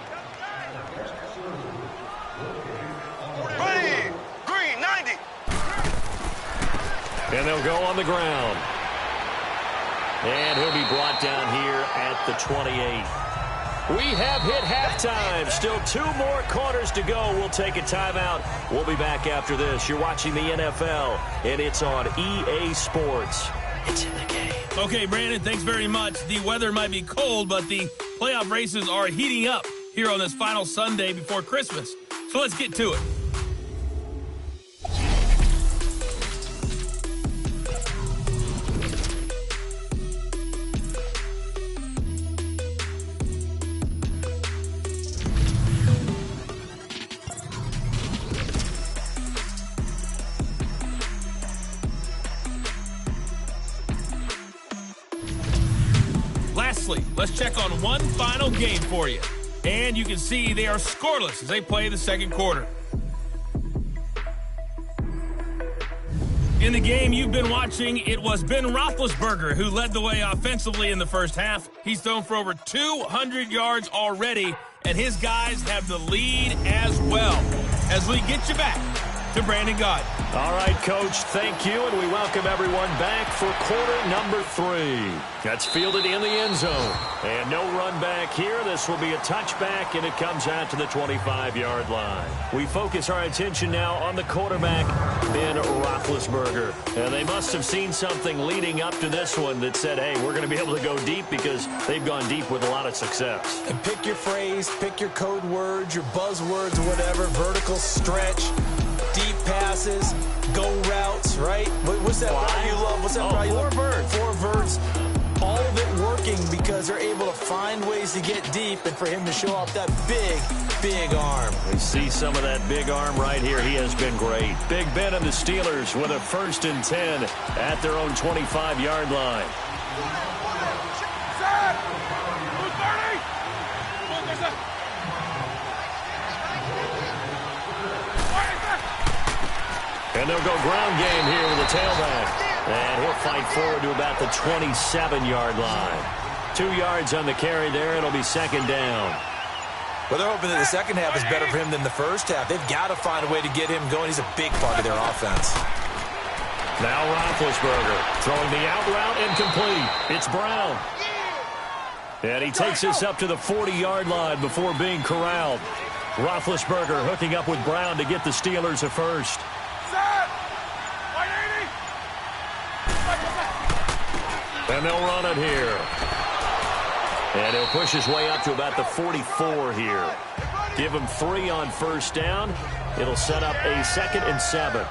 Ready, green, 90. And they'll go on the ground. And he'll be brought down here at the 28. We have hit halftime. Still 2 more quarters to go. We'll take a timeout. We'll be back after this. You're watching the NFL, and it's on EA Sports. It's in the game. Okay, Brandon, thanks very much. The weather might be cold, but the playoff races are heating up here on this final Sunday before Christmas. So let's get to it. Lastly, let's check on one final game for you. And you can see they are scoreless as they play the second quarter. In the game you've been watching, it was Ben Roethlisberger who led the way offensively in the first half. He's thrown for over 200 yards already, and his guys have the lead as well. As we get you back to Brandon Gaudin. All right, Coach, thank you, and we welcome everyone back for quarter number 3. That's fielded in the end zone. And no run back here. This will be a touchback, and it comes out to the 25-yard line. We focus our attention now on the quarterback, Ben Roethlisberger. And they must have seen something leading up to this one that said, hey, we're going to be able to go deep because they've gone deep with a lot of success. And pick your phrase, pick your code words, your buzzwords, whatever, vertical stretch, deep passes, go routes, right? What's that route you love? What's that route you love? 4 verts. All of it working because they're able to find ways to get deep and for him to show off that big, big arm. We see some of that big arm right here. He has been great. Big Ben and the Steelers with a 1st and 10 at their own 25-yard line. And they'll go ground game here with the tailback. And he'll fight forward to about the 27-yard line. 2 yards on the carry there. It'll be 2nd down. Well, they're hoping that the second half is better for him than the first half. They've got to find a way to get him going. He's a big part of their offense. Now Roethlisberger throwing the out route incomplete. It's Brown. And he takes this up to the 40-yard line before being corralled. Roethlisberger hooking up with Brown to get the Steelers a first. And they'll run it here. And he'll push his way up to about the 44 here. Give him 3 on first down. It'll set up a 2nd and 7.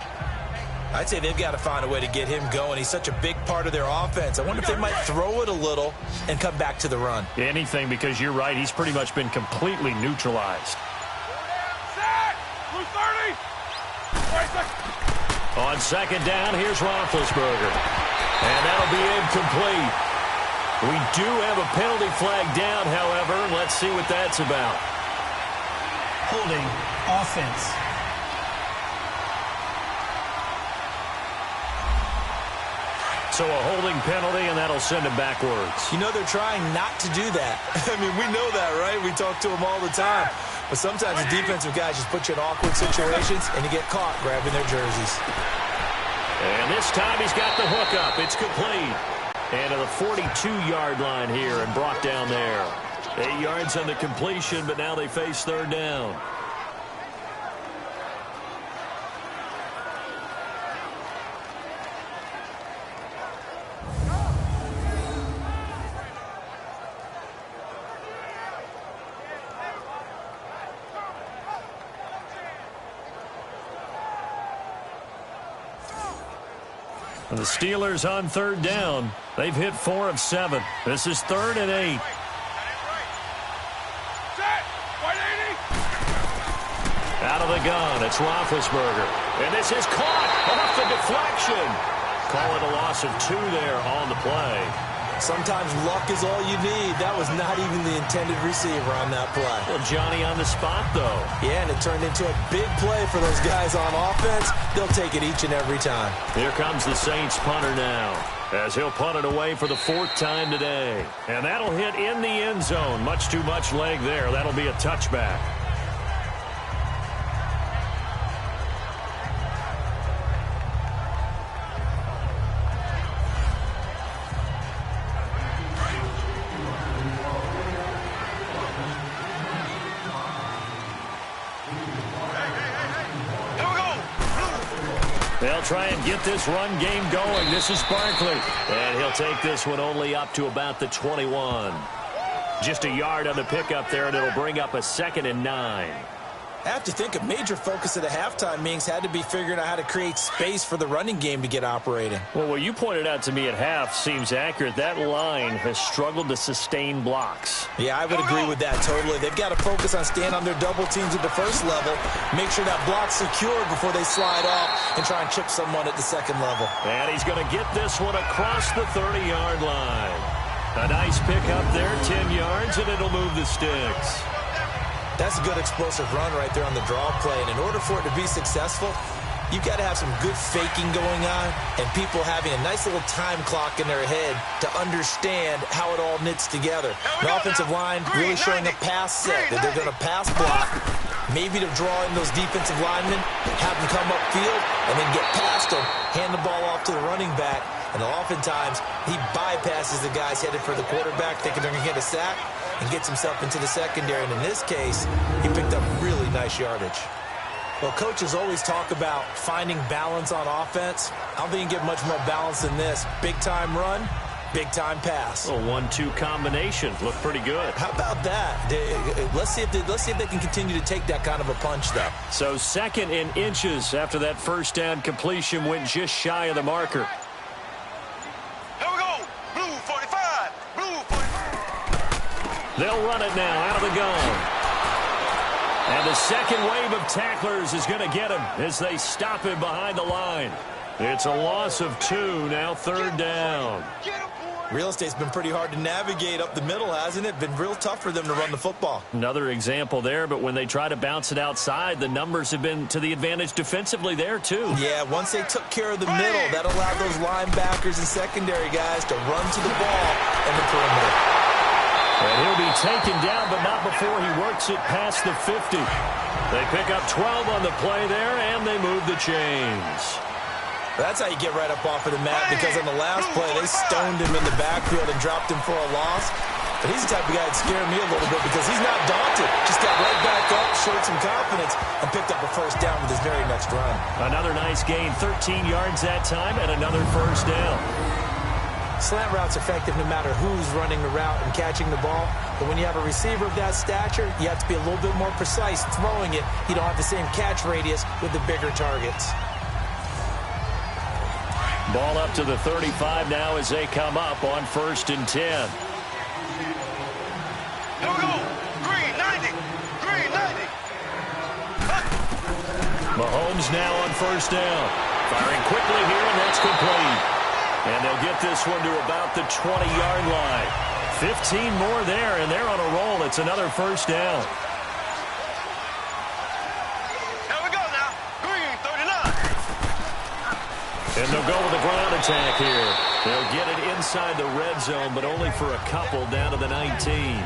I'd say they've got to find a way to get him going. He's such a big part of their offense. I wonder if they might throw it a little and come back to the run. Anything, because you're right. He's pretty much been completely neutralized. Set! 30! On second down, here's Roethlisberger. And that'll be incomplete. We do have a penalty flag down, however. Let's see what that's about. Holding offense. So a holding penalty, and that'll send him backwards. You know, they're trying not to do that. I mean, we know that, right? We talk to them all the time. But sometimes the defensive guys just put you in awkward situations, and you get caught grabbing their jerseys. And this time he's got the hook up. It's complete. And to the 42-yard line here and brought down there. 8 yards on the completion, but now they face third down. And the Steelers on third down. They've hit 4 of 7. This is 3rd and 8. Out of the gun, it's Roethlisberger. And this is caught off the deflection. Call it a loss of 2 there on the play. Sometimes luck is all you need. That was not even the intended receiver on that play. Well, Johnny on the spot, though. Yeah, and it turned into a big play for those guys on offense. They'll take it each and every time. Here comes the Saints punter now, as he'll punt it away for the 4th time today. And that'll hit in the end zone. Much too much leg there. That'll be a touchback. They'll try and get this run game going. This is Barkley. And he'll take this one only up to about the 21. Just a yard on the pickup there, and it'll bring up a 2nd and 9. I have to think a major focus of the halftime meetings had to be figuring out how to create space for the running game to get operating. Well, what you pointed out to me at half seems accurate. That line has struggled to sustain blocks. Yeah, I would agree with that totally. They've got to focus on staying on their double teams at the first level, make sure that block's secured before they slide off and try and chip someone at the second level. And he's going to get this one across the 30-yard line. A nice pick up there, 10 yards, and it'll move the sticks. That's a good explosive run right there on the draw play. And in order for it to be successful, you've got to have some good faking going on and people having a nice little time clock in their head to understand how it all knits together. The offensive line really showing a pass set that they're going to pass block, maybe to draw in those defensive linemen, have them come upfield, and then get past them, hand the ball off to the running back. And oftentimes, he bypasses the guys headed for the quarterback, thinking they're going to get a sack, and gets himself into the secondary. And in this case, he picked up really nice yardage. Well, coaches always talk about finding balance on offense. I don't think you can get much more balance than this. Big-time run, big-time pass. A 1-2 combination. Looked pretty good. How about that? Let's see if they can continue to take that kind of a punch, though. So 2nd and inches after that first down completion went just shy of the marker. Here we go. Blue 45. Blue 45. They'll run it now out of the gun. And the second wave of tacklers is going to get him as they stop him behind the line. It's a loss of 2, now 3rd down. Real estate's been pretty hard to navigate up the middle, hasn't it? Been real tough for them to run the football. Another example there, but when they try to bounce it outside, the numbers have been to the advantage defensively there, too. Yeah, once they took care of the middle, that allowed those linebackers and secondary guys to run to the ball and the perimeter. And he'll be taken down, but not before he works it past the 50. They pick up 12 on the play there, and they move the chains. That's how you get right up off of the mat, because on the last play, they stoned him in the backfield and dropped him for a loss. But he's the type of guy that scared me a little bit because he's not daunted. Just got right back up, showed some confidence, and picked up a first down with his very next run. Another nice gain, 13 yards that time, and another first down. Slant route's effective no matter who's running the route and catching the ball. But when you have a receiver of that stature, you have to be a little bit more precise throwing it. You don't have the same catch radius with the bigger targets. Ball up to the 35 now as they come up on 1st and 10. Here we go. Green 90. Green 90. Mahomes now on 1st down. Firing quickly here, and that's complete. And they'll get this one to about the 20-yard line. 15 more there, and they're on a roll. It's another first down. Here we go now. Green, 39. And they'll go with the ground attack here. They'll get it inside the red zone, but only for a couple down to the 19.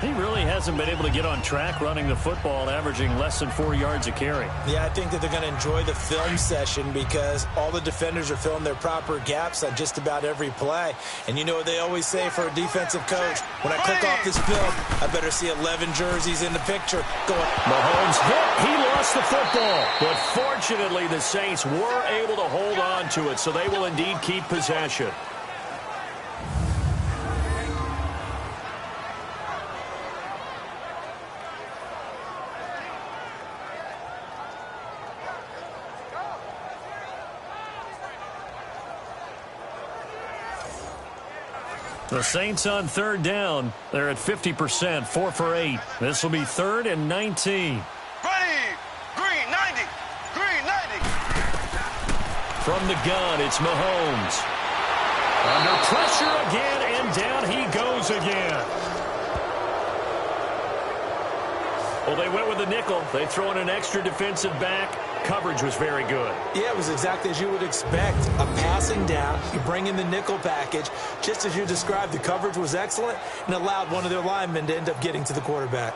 He really hasn't been able to get on track running the football, averaging less than 4 yards a carry. Yeah, I think that they're going to enjoy the film session because all the defenders are filling their proper gaps on just about every play. And you know what they always say for a defensive coach? When I click off this film, I better see 11 jerseys in the picture. Mahomes hit. He lost the football. But fortunately, the Saints were able to hold on to it, so they will indeed keep possession. The Saints on third down. They're at 50%, 4 for 8. This will be 3rd and 19. Ready. Green, 90. Green, 90. From the gun, it's Mahomes. Under pressure again, and down he goes again. Well, they went with the nickel. They throw in an extra defensive back. Coverage was very good. Yeah, it was exactly as you would expect. A passing down, you bring in the nickel package. Just as you described, the coverage was excellent and allowed one of their linemen to end up getting to the quarterback.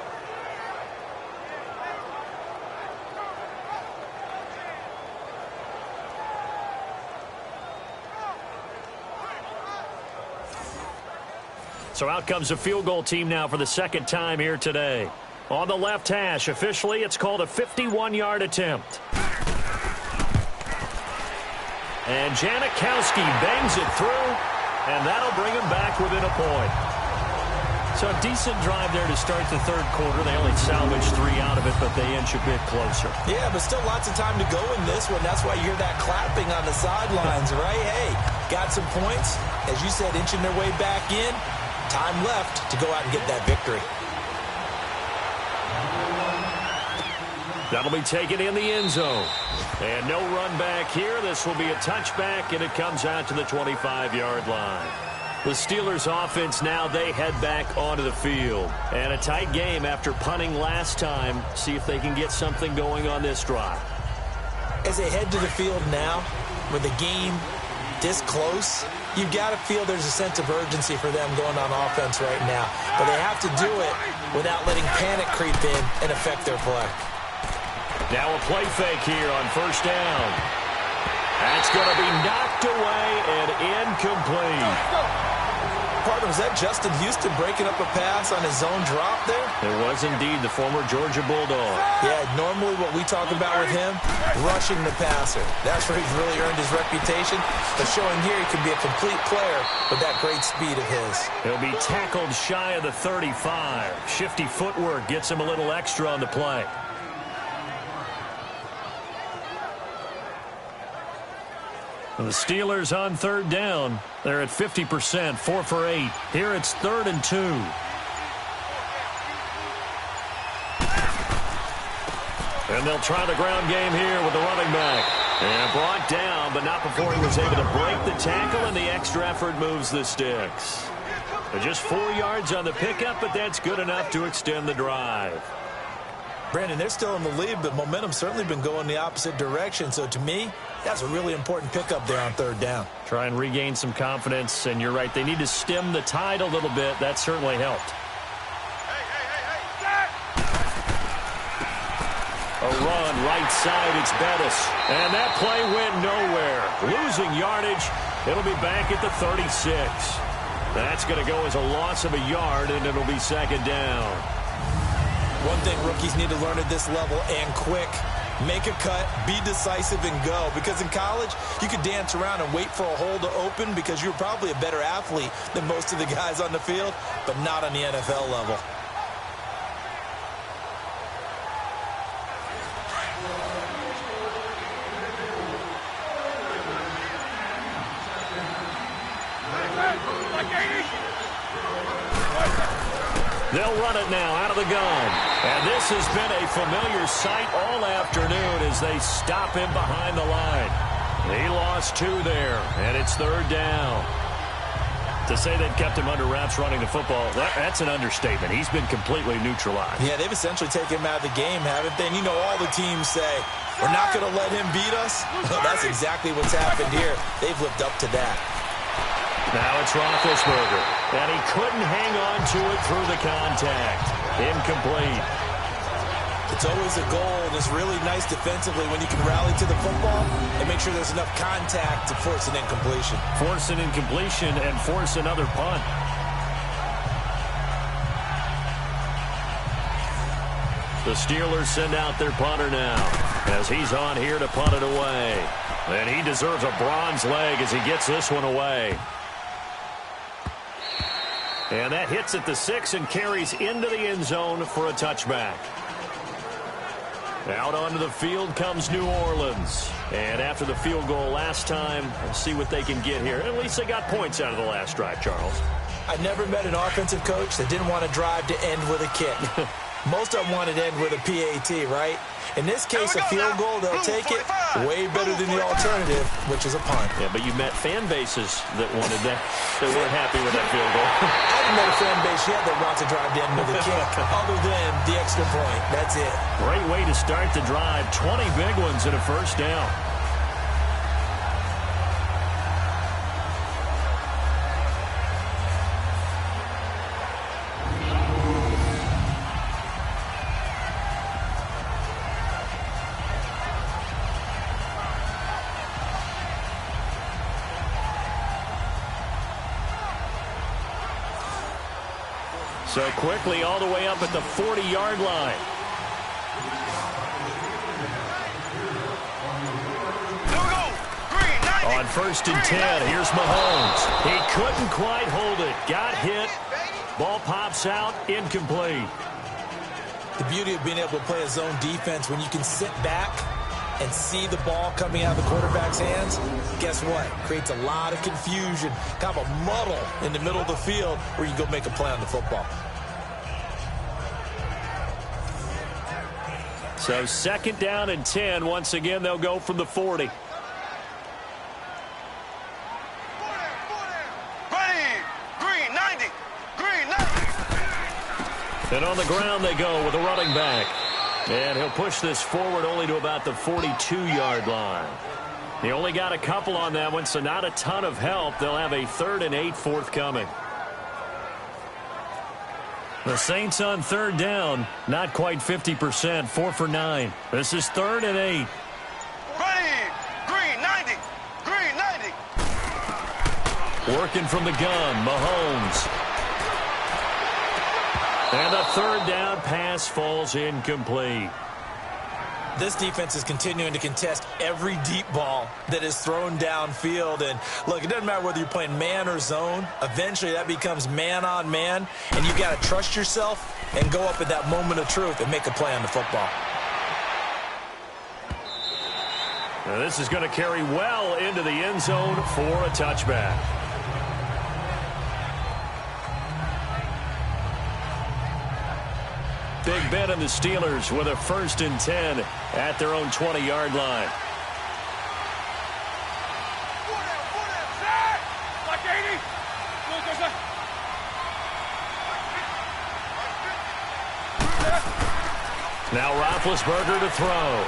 So out comes a field goal team now for the second time here today. On the left hash, officially, it's called a 51-yard attempt. And Janikowski bangs it through, and that'll bring him back within a point. So a decent drive there to start the third quarter. They only salvaged 3 out of it, but they inch a bit closer. Yeah, but still lots of time to go in this one. That's why you hear that clapping on the sidelines, right? Hey, got some points. As you said, inching their way back in. Time left to go out and get that victory. That'll be taken in the end zone. And no run back here. This will be a touchback, and it comes out to the 25-yard line. The Steelers offense now, they head back onto the field. And a tight game after punting last time. See if they can get something going on this drive. As they head to the field now, with the game this close, you've got to feel there's a sense of urgency for them going on offense right now. But they have to do it without letting panic creep in and affect their play. Now a play fake here on first down. That's going to be knocked away and incomplete. Partner, was that Justin Houston breaking up a pass on his own drop there? It was indeed the former Georgia Bulldog. Yeah, normally what we talk about with him, rushing the passer. That's where he's really earned his reputation. But showing here he can be a complete player with that great speed of his. He'll be tackled shy of the 35. Shifty footwork gets him a little extra on the play. The Steelers on third down. They're at 50%, 4 for 8. Here it's 3rd and 2. And they'll try the ground game here with the running back. And brought down, but not before he was able to break the tackle, and the extra effort moves the sticks. Just 4 yards on the pickup, but that's good enough to extend the drive. Brandon, they're still in the lead, but momentum's certainly been going the opposite direction. So to me, that's a really important pickup there on third down. Try and regain some confidence, and you're right. They need to stem the tide a little bit. That certainly helped. A run right side, it's Bettis. And that play went nowhere. Losing yardage. It'll be back at the 36. That's going to go as a loss of a yard, and it'll be second down. One thing rookies need to learn at this level, and quick, make a cut, be decisive, and go. Because in college, you could dance around and wait for a hole to open because you're probably a better athlete than most of the guys on the field, but not on the NFL level. They'll run it now out of the gun. And this has been a familiar sight all afternoon as they stop him behind the line. He lost 2 there, and it's 3rd down. To say they've kept him under wraps running the football, that's an understatement. He's been completely neutralized. Yeah, they've essentially taken him out of the game, haven't they? And you know all the teams say, we're not going to let him beat us. That's exactly what's happened here. They've lived up to that. Now it's Roethlisberger, and he couldn't hang on to it through the contact. Incomplete. It's always a goal, and it's really nice defensively when you can rally to the football and make sure there's enough contact to force an incompletion. Force an incompletion and force another punt. The Steelers send out their punter now as he's on here to punt it away. And he deserves a bronze leg as he gets this one away. And that hits at the 6 and carries into the end zone for a touchback. Out onto the field comes New Orleans. And after the field goal last time, we'll see what they can get here. At least they got points out of the last drive, Charles. I never met an offensive coach that didn't want to drive to end with a kick. Most of them wanted to end with a PAT, right? In this case, a field goal, they'll take it way better than the alternative, which is a punt. Yeah, but you met fan bases that wanted that. They weren't happy with that field goal. I haven't met a fan base yet that wants to drive to end with a kick, other than the extra point. That's it. Great way to start the drive. 20 big ones and a first down. So quickly all the way up at the 40-yard line. On 1st and 10, here's Mahomes. He couldn't quite hold it. Got hit. Ball pops out. Incomplete. The beauty of being able to play a zone defense when you can sit back and see the ball coming out of the quarterback's hands, guess what? Creates a lot of confusion, kind of a muddle in the middle of the field where you can go make a play on the football. So 2nd down and 10. Once again, they'll go from the 40. And on the ground they go with a running back. And he'll push this forward only to about the 42-yard line. He only got a couple on that one, so not a ton of help. They'll have a 3rd and 8 forthcoming. The Saints on 3rd down, not quite 50%, 4 for 9. This is 3rd and 8. Green 90. Green 90. Working from the gun, Mahomes. And the 3rd down pass falls incomplete. This defense is continuing to contest every deep ball that is thrown downfield. And look, it doesn't matter whether you're playing man or zone. Eventually that becomes man on man. And you've got to trust yourself and go up at that moment of truth and make a play on the football. Now this is going to carry well into the end zone for a touchback. Big Ben and the Steelers with a 1st and 10 at their own 20-yard line. Now Roethlisberger to throw.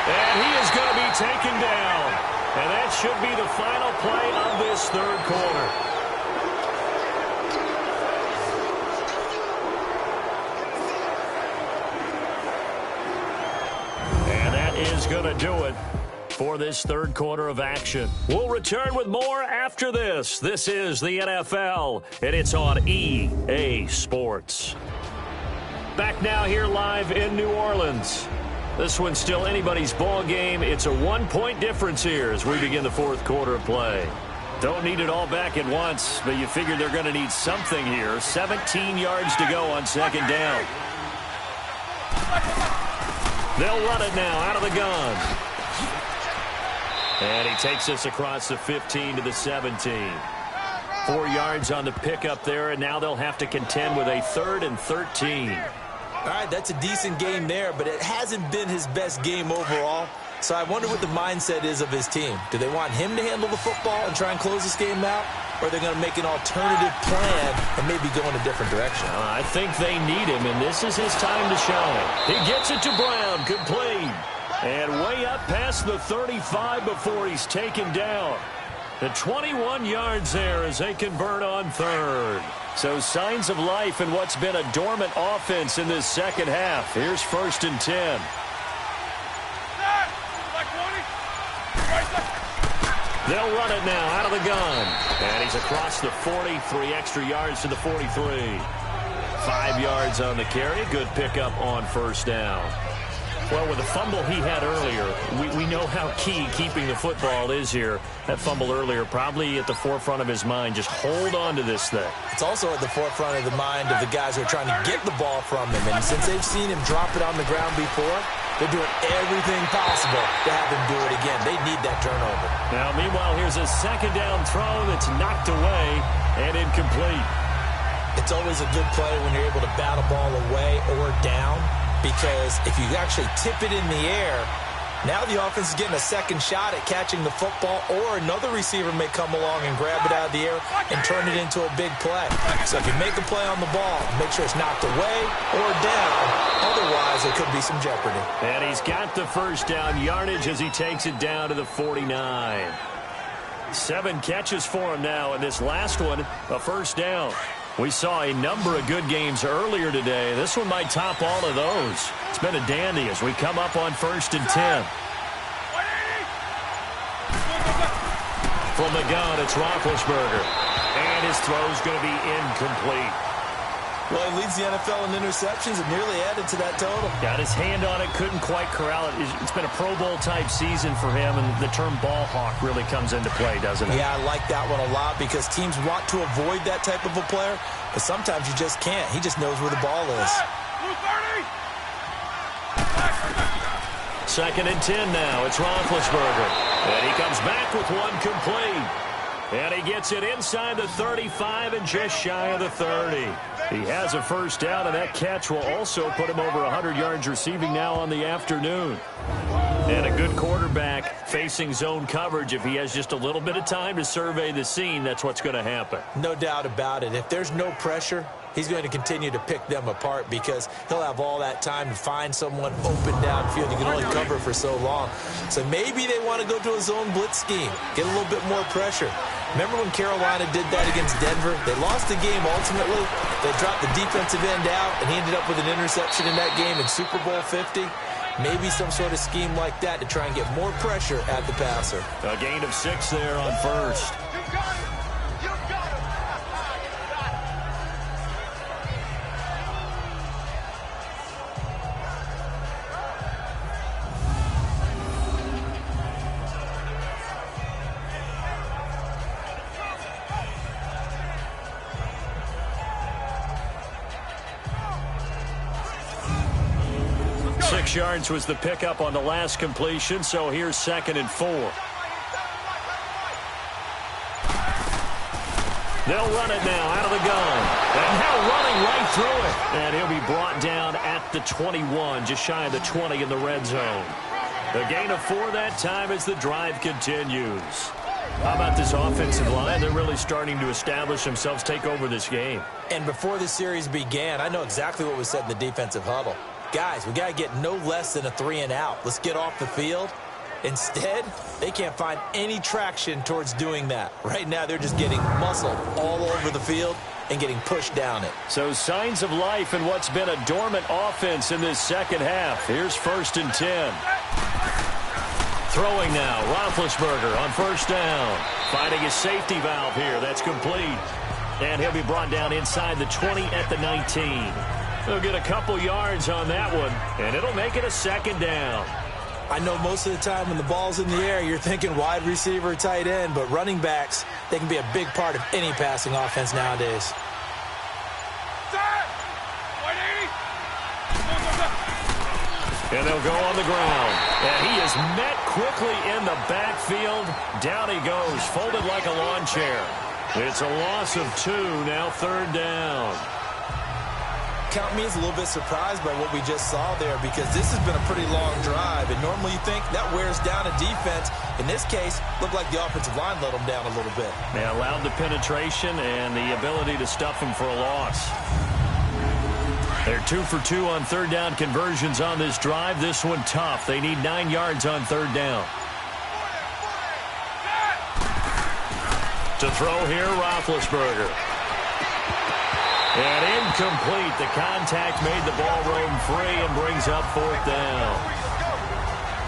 And he is going to be taken down. And that should be the final play of this 3rd quarter. Is going to do it for this 3rd quarter of action. We'll return with more after this. This is the NFL, and it's on EA Sports. Back now here live in New Orleans. This one's still anybody's ball game. It's a 1-point difference here as we begin the 4th quarter of play. Don't need it all back at once, but you figure they're going to need something here. 17 yards to go on 2nd down. They'll run it now out of the gun. And he takes this across the 15 to the 17. 4 yards on the pickup there, and now they'll have to contend with a 3rd and 13. All right, that's a decent game there, but it hasn't been his best game overall. So I wonder what the mindset is of his team. Do they want him to handle the football and try and close this game out? Or are they going to make an alternative plan and maybe go in a different direction? I think they need him, and this is his time to shine. He gets it to Brown, complete. And way up past the 35 before he's taken down. The 21 yards there as they convert on third. So signs of life in what's been a dormant offense in this second half. Here's 1st and 10. They'll run it now out of the gun. And he's across the 40, 3 extra yards to the 43. 5 yards on the carry. Good pickup on 1st down. Well, with the fumble he had earlier, we know how key keeping the football is here. That fumble earlier probably at the forefront of his mind. Just hold on to this thing. It's also at the forefront of the mind of the guys who are trying to get the ball from him. And since they've seen him drop it on the ground before, they're doing everything possible to have him do it again. They need that turnover. Now, meanwhile, here's a 2nd down throw that's knocked away and incomplete. It's always a good play when you're able to bat a ball away or down, because if you actually tip it in the air, now the offense is getting a second shot at catching the football, or another receiver may come along and grab it out of the air and turn it into a big play. So if you make a play on the ball, make sure it's knocked away or down. Otherwise, there could be some jeopardy. And he's got the 1st down yardage as he takes it down to the 49. 7 catches for him now, and this last one, a 1st down. We saw a number of good games earlier today. This one might top all of those. It's been a dandy as we come up on 1st and 10. From the gun, it's Roethlisberger. And his throw's going to be incomplete. Well, he leads the NFL in interceptions and nearly added to that total. Got his hand on it, couldn't quite corral it. It's been a Pro Bowl-type season for him, and the term ball hawk really comes into play, doesn't it? Yeah, I like that one a lot because teams want to avoid that type of a player, but sometimes you just can't. He just knows where the ball is. 2nd and 10 now. It's Roethlisberger. And he comes back with one complete. And he gets it inside the 35 and just shy of the 30. He has a 1st down, and that catch will also put him over 100 yards receiving now on the afternoon. And a good quarterback facing zone coverage. If he has just a little bit of time to survey the scene, that's what's going to happen. No doubt about it. If there's no pressure, he's going to continue to pick them apart because he'll have all that time to find someone open downfield. You can only cover for so long. So maybe they want to go to a zone blitz scheme, get a little bit more pressure. Remember when Carolina did that against Denver? They lost the game ultimately. They dropped the defensive end out, and he ended up with an interception in that game in Super Bowl 50. Maybe some sort of scheme like that to try and get more pressure at the passer. A gain of 6 there on 1st. Yards was the pickup on the last completion, so here's 2nd and 4. They'll run it now out of the gun. And now running right through it. And he'll be brought down at the 21, just shy of the 20 in the red zone. A gain of 4 that time as the drive continues. How about this offensive line? They're really starting to establish themselves, take over this game. And before the series began, I know exactly what was said in the defensive huddle. Guys, we got to get no less than a 3 and out. Let's get off the field. Instead, they can't find any traction towards doing that. Right now, they're just getting muscled all over the field and getting pushed down it. So signs of life in what's been a dormant offense in this second half. Here's 1st and 10. Throwing now, Roethlisberger on 1st down. Finding his safety valve here. That's complete. And he'll be brought down inside the 20 at the 19. They'll get a couple yards on that one, and it'll make it a 2nd down. I know most of the time when the ball's in the air, you're thinking wide receiver, tight end, but running backs, they can be a big part of any passing offense nowadays. And they'll go on the ground. And he is met quickly in the backfield. Down he goes, folded like a lawn chair. It's a loss of 2, now 3rd down. count me as a little bit surprised by what we just saw there, because this has been a pretty long drive, and normally you think that wears down a defense. In this case, looked like the offensive line let them down a little bit. They allowed the penetration and the ability to stuff them for a loss. They're 2 for 2 on third down conversions on this drive. This one tough. They need 9 yards on third down. To throw here, Roethlisberger. And incomplete. The contact made the ball roam free and brings up fourth down.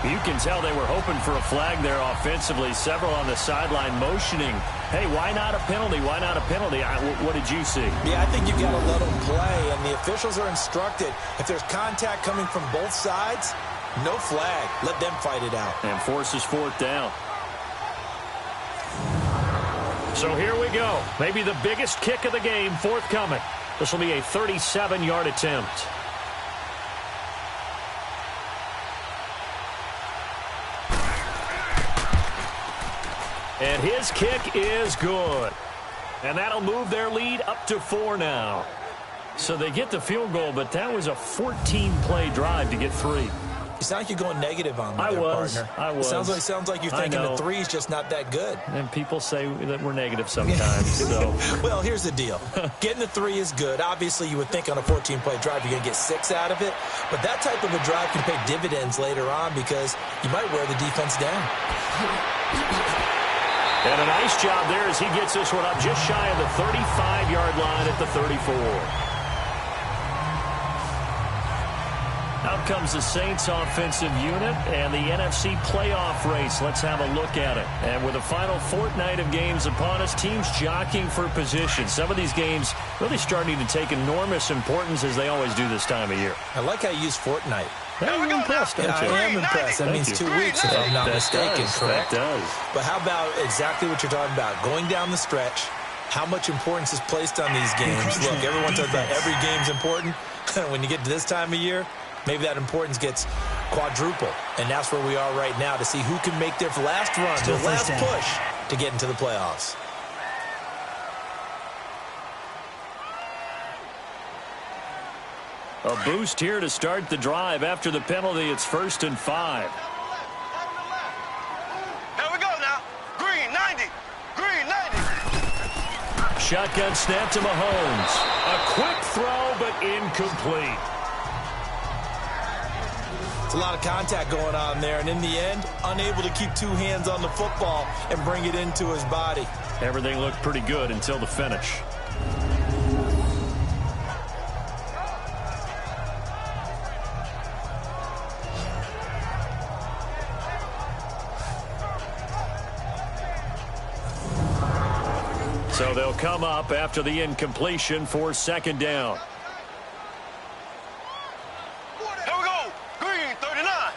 You can tell they were hoping for a flag there offensively. Several on the sideline motioning, hey, why not a penalty? Why not a penalty? What did you see? Yeah, I think you've got to let them play, and the officials are instructed, if there's contact coming from both sides, no flag. Let them fight it out. And forces fourth down. So here we go. Maybe the biggest kick of the game forthcoming. This will be a 37-yard attempt. And his kick is good. And that'll move their lead up to 4 now. So they get the field goal, but that was a 14-play drive to get 3. You sound like you're going negative on me I there, was. partner. I was. It sounds like you're thinking the 3 is just not that good. And people say that we're negative sometimes. So. Well, here's the deal. Getting the 3 is good. Obviously, you would think on a 14-play drive you're going to get 6 out of it. But that type of a drive can pay dividends later on because you might wear the defense down. And a nice job there as he gets this one up just shy of the 35-yard line at the 34. Out comes the Saints offensive unit and the NFC playoff race. Let's have a look at it. And with the final fortnight of games upon us, teams jockeying for position. Some of these games really starting to take enormous importance as they always do this time of year. I like how you use fortnight. You're impressed, aren't you? I am impressed. That means 2 weeks, if I'm not mistaken, correct? That does. But how about exactly what you're talking about? Going down the stretch, how much importance is placed on these games? Look, everyone talks about every game's important. When you get to this time of year, maybe that importance gets quadruple. And that's where we are right now to see who can make their last run, their last push to get into the playoffs. A boost here to start the drive. After the penalty, it's 1st and 5. Here we go now. Green 90. Green 90. Shotgun snap to Mahomes. A quick throw, but incomplete. It's a lot of contact going on there, and in the end, unable to keep 2 hands on the football and bring it into his body. Everything looked pretty good until the finish. So they'll come up after the incompletion for 2nd down. Here we go. Green 39.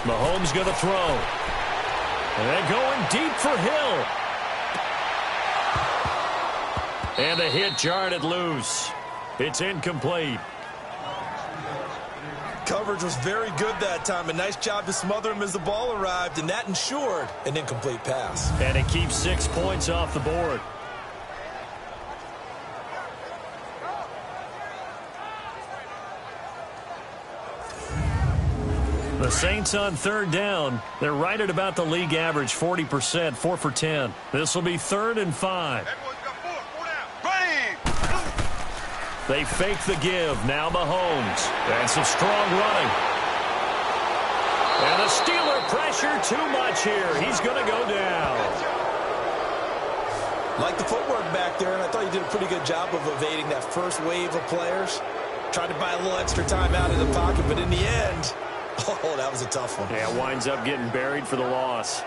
Mahomes going to throw. And going deep for Hill. And the hit jarred it loose. It's incomplete. Coverage was very good that time. A nice job to smother him as the ball arrived, and that ensured an incomplete pass. And it keeps 6 points off the board. The Saints on 3rd down. They're right at about the league average, 40%, 4 for 10. This will be 3rd and 5. They fake the give. Now Mahomes. And some strong running. And the Steeler pressure too much here. He's going to go down. Like the footwork back there, and I thought he did a pretty good job of evading that first wave of players. Tried to buy a little extra time out of the pocket, but in the end, oh, that was a tough one. Yeah, winds up getting buried for the loss.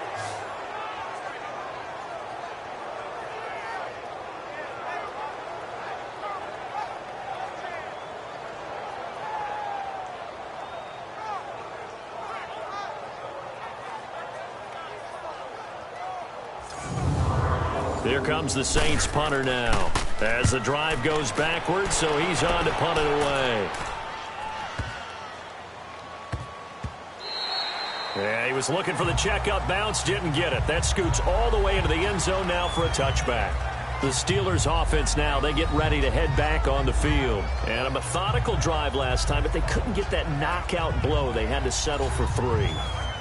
Here comes the Saints punter now. As the drive goes backwards, so he's on to punt it away. Yeah, he was looking for the checkup bounce, didn't get it. That scoots all the way into the end zone now for a touchback. The Steelers offense now, they get ready to head back on the field. And a methodical drive last time, but they couldn't get that knockout blow. They had to settle for 3.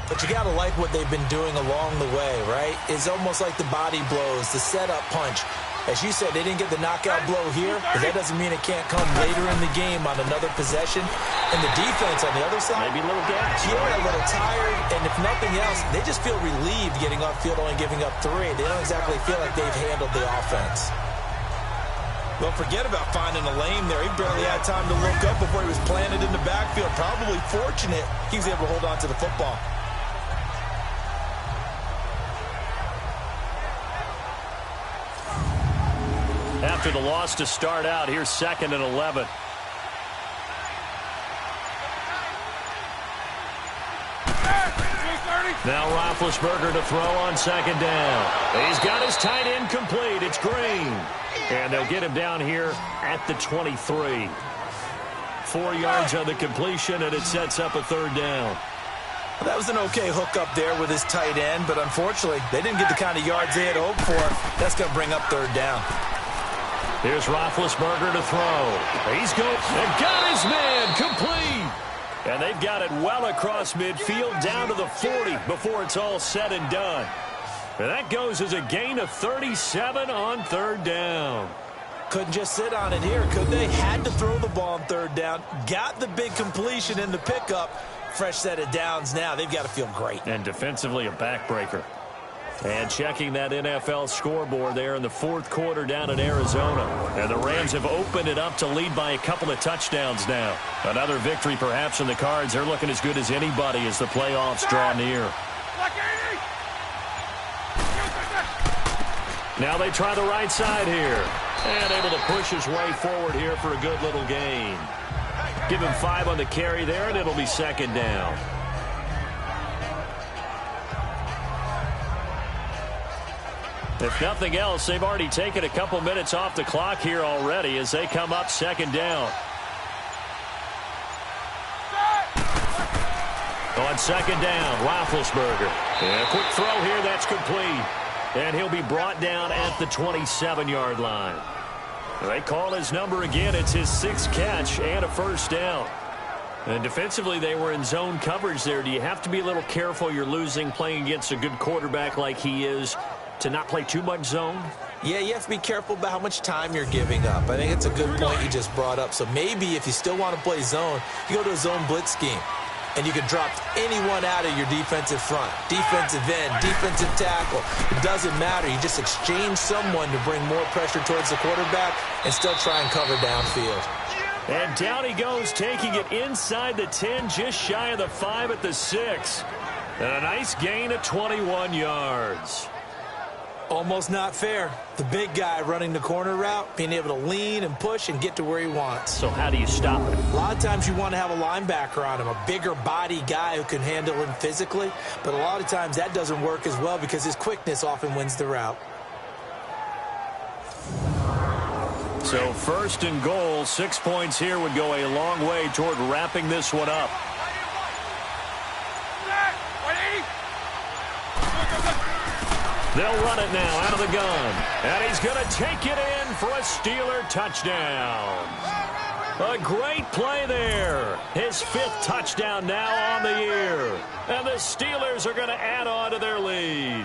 But you got to like what they've been doing along the way, right? It's almost like the body blows, the setup punch. As you said, they didn't get the knockout blow here, but that doesn't mean it can't come later in the game on another possession. And the defense on the other side, maybe a little gas. Yeah, a little tired, and if nothing else, they just feel relieved getting off field, only giving up 3. They don't exactly feel like they've handled the offense. Well, forget about finding a lane there. He barely had time to look up before he was planted in the backfield. Probably fortunate he was able to hold on to the football. After the loss to start out, here's 2nd and 11. Now Roethlisberger to throw on 2nd down. He's got his tight end complete. It's Green. And they'll get him down here at the 23. 4 yards on the completion, and it sets up a 3rd down. Well, that was an okay hookup there with his tight end, but unfortunately, they didn't get the kind of yards they had hoped for. That's going to bring up 3rd down. Here's Roethlisberger to throw. He's going and got his man complete. And they've got it well across midfield down to the 40 before it's all said and done. And that goes as a gain of 37 on 3rd down. Couldn't just sit on it here, could they? Had to throw the ball on 3rd down. Got the big completion in the pickup. Fresh set of downs now. They've got to feel great. And defensively a backbreaker. And checking that NFL scoreboard there in the 4th quarter down in Arizona. And the Rams have opened it up to lead by a couple of touchdowns now. Another victory perhaps in the cards. They're looking as good as anybody as the playoffs draw near. Now they try the right side here. And able to push his way forward here for a good little gain. Give him 5 on the carry there, and it'll be 2nd down. If nothing else, they've already taken a couple minutes off the clock here already as they come up 2nd down. On 2nd down, Roethlisberger. And a quick throw here, that's complete. And he'll be brought down at the 27-yard line. They call his number again. It's his 6th catch and a 1st down. And defensively, they were in zone coverage there. Do you have to be a little careful you're losing playing against a good quarterback like he is to not play too much zone? Yeah, you have to be careful about how much time you're giving up. I think it's a good point you just brought up. So maybe if you still want to play zone, you go to a zone blitz scheme. And you can drop anyone out of your defensive front, defensive end, defensive tackle. It doesn't matter. You just exchange someone to bring more pressure towards the quarterback and still try and cover downfield. And down he goes, taking it inside the 10, just shy of the 5 at the 6. And a nice gain of 21 yards. Almost not fair. The big guy running the corner route, being able to lean and push and get to where he wants. So how do you stop it? A lot of times you want to have a linebacker on him, a bigger body guy who can handle him physically. But a lot of times that doesn't work as well because his quickness often wins the route. So 1st and goal, 6 points here would go a long way toward wrapping this one up. They'll run it now out of the gun. And he's going to take it in for a Steeler touchdown. A great play there. His 5th touchdown now on the year. And the Steelers are going to add on to their lead.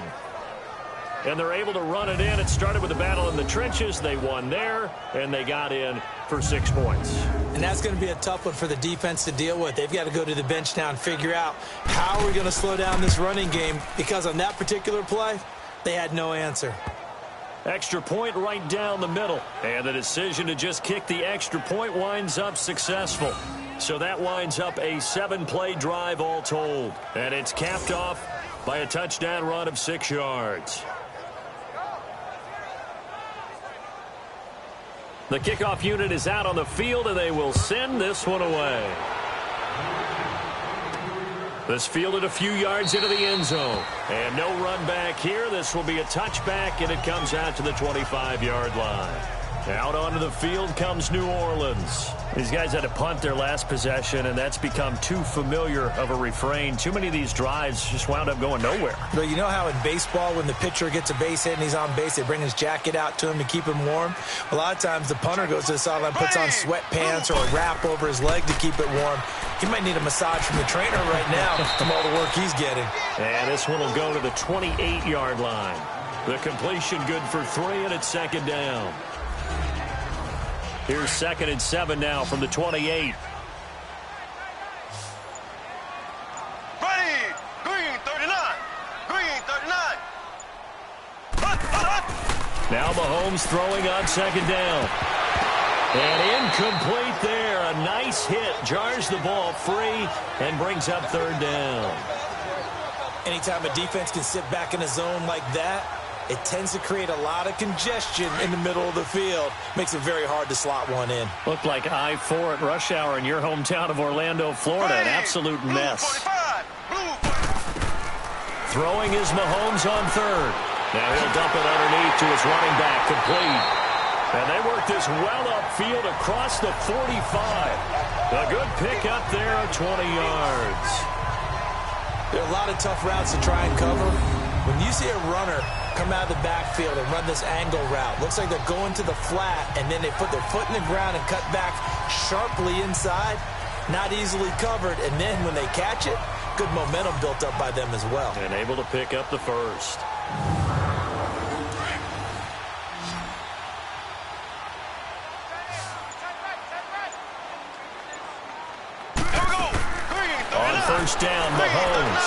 And they're able to run it in. It started with a battle in the trenches. They won there, and they got in for 6 points. And that's going to be a tough one for the defense to deal with. They've got to go to the bench now and figure out how are we going to slow down this running game, because on that particular play, they had no answer. Extra point right down the middle. And the decision to just kick the extra point winds up successful. So that winds up a 7-play drive all told. And it's capped off by a touchdown run of 6 yards. The kickoff unit is out on the field, and they will send this one away. This fielded a few yards into the end zone. And no run back here. This will be a touchback, and it comes out to the 25-yard line. Out onto the field comes New Orleans. These guys had to punt their last possession, and that's become too familiar of a refrain. Too many of these drives just wound up going nowhere. But you know how in baseball, when the pitcher gets a base hit and he's on base, they bring his jacket out to him to keep him warm? A lot of times the punter goes to the sideline, puts on sweatpants or a wrap over his leg to keep it warm. He might need a massage from the trainer right now from all the work he's getting. And this one will go to the 28-yard line. The completion good for 3, and it's second down. Here's 2nd and 7 now from the 28. Ready. Green 39. Green 39. Now Mahomes throwing on 2nd down. And incomplete there. A nice hit. Jars the ball free and brings up 3rd down. Anytime a defense can sit back in a zone like that, it tends to create a lot of congestion in the middle of the field. Makes it very hard to slot one in. Looked like I-4 at rush hour in your hometown of Orlando, Florida. An absolute mess. Throwing is Mahomes on 3rd. Now he'll dump it underneath to his running back, complete. And they work this well upfield across the 45. A good pick up there of 20 yards. There are a lot of tough routes to try and cover. When you see a runner come out of the backfield and run this angle route, looks like they're going to the flat, and then they put their foot in the ground and cut back sharply inside, not easily covered, and then when they catch it, good momentum built up by them as well. And able to pick up the first. On first down, Mahomes.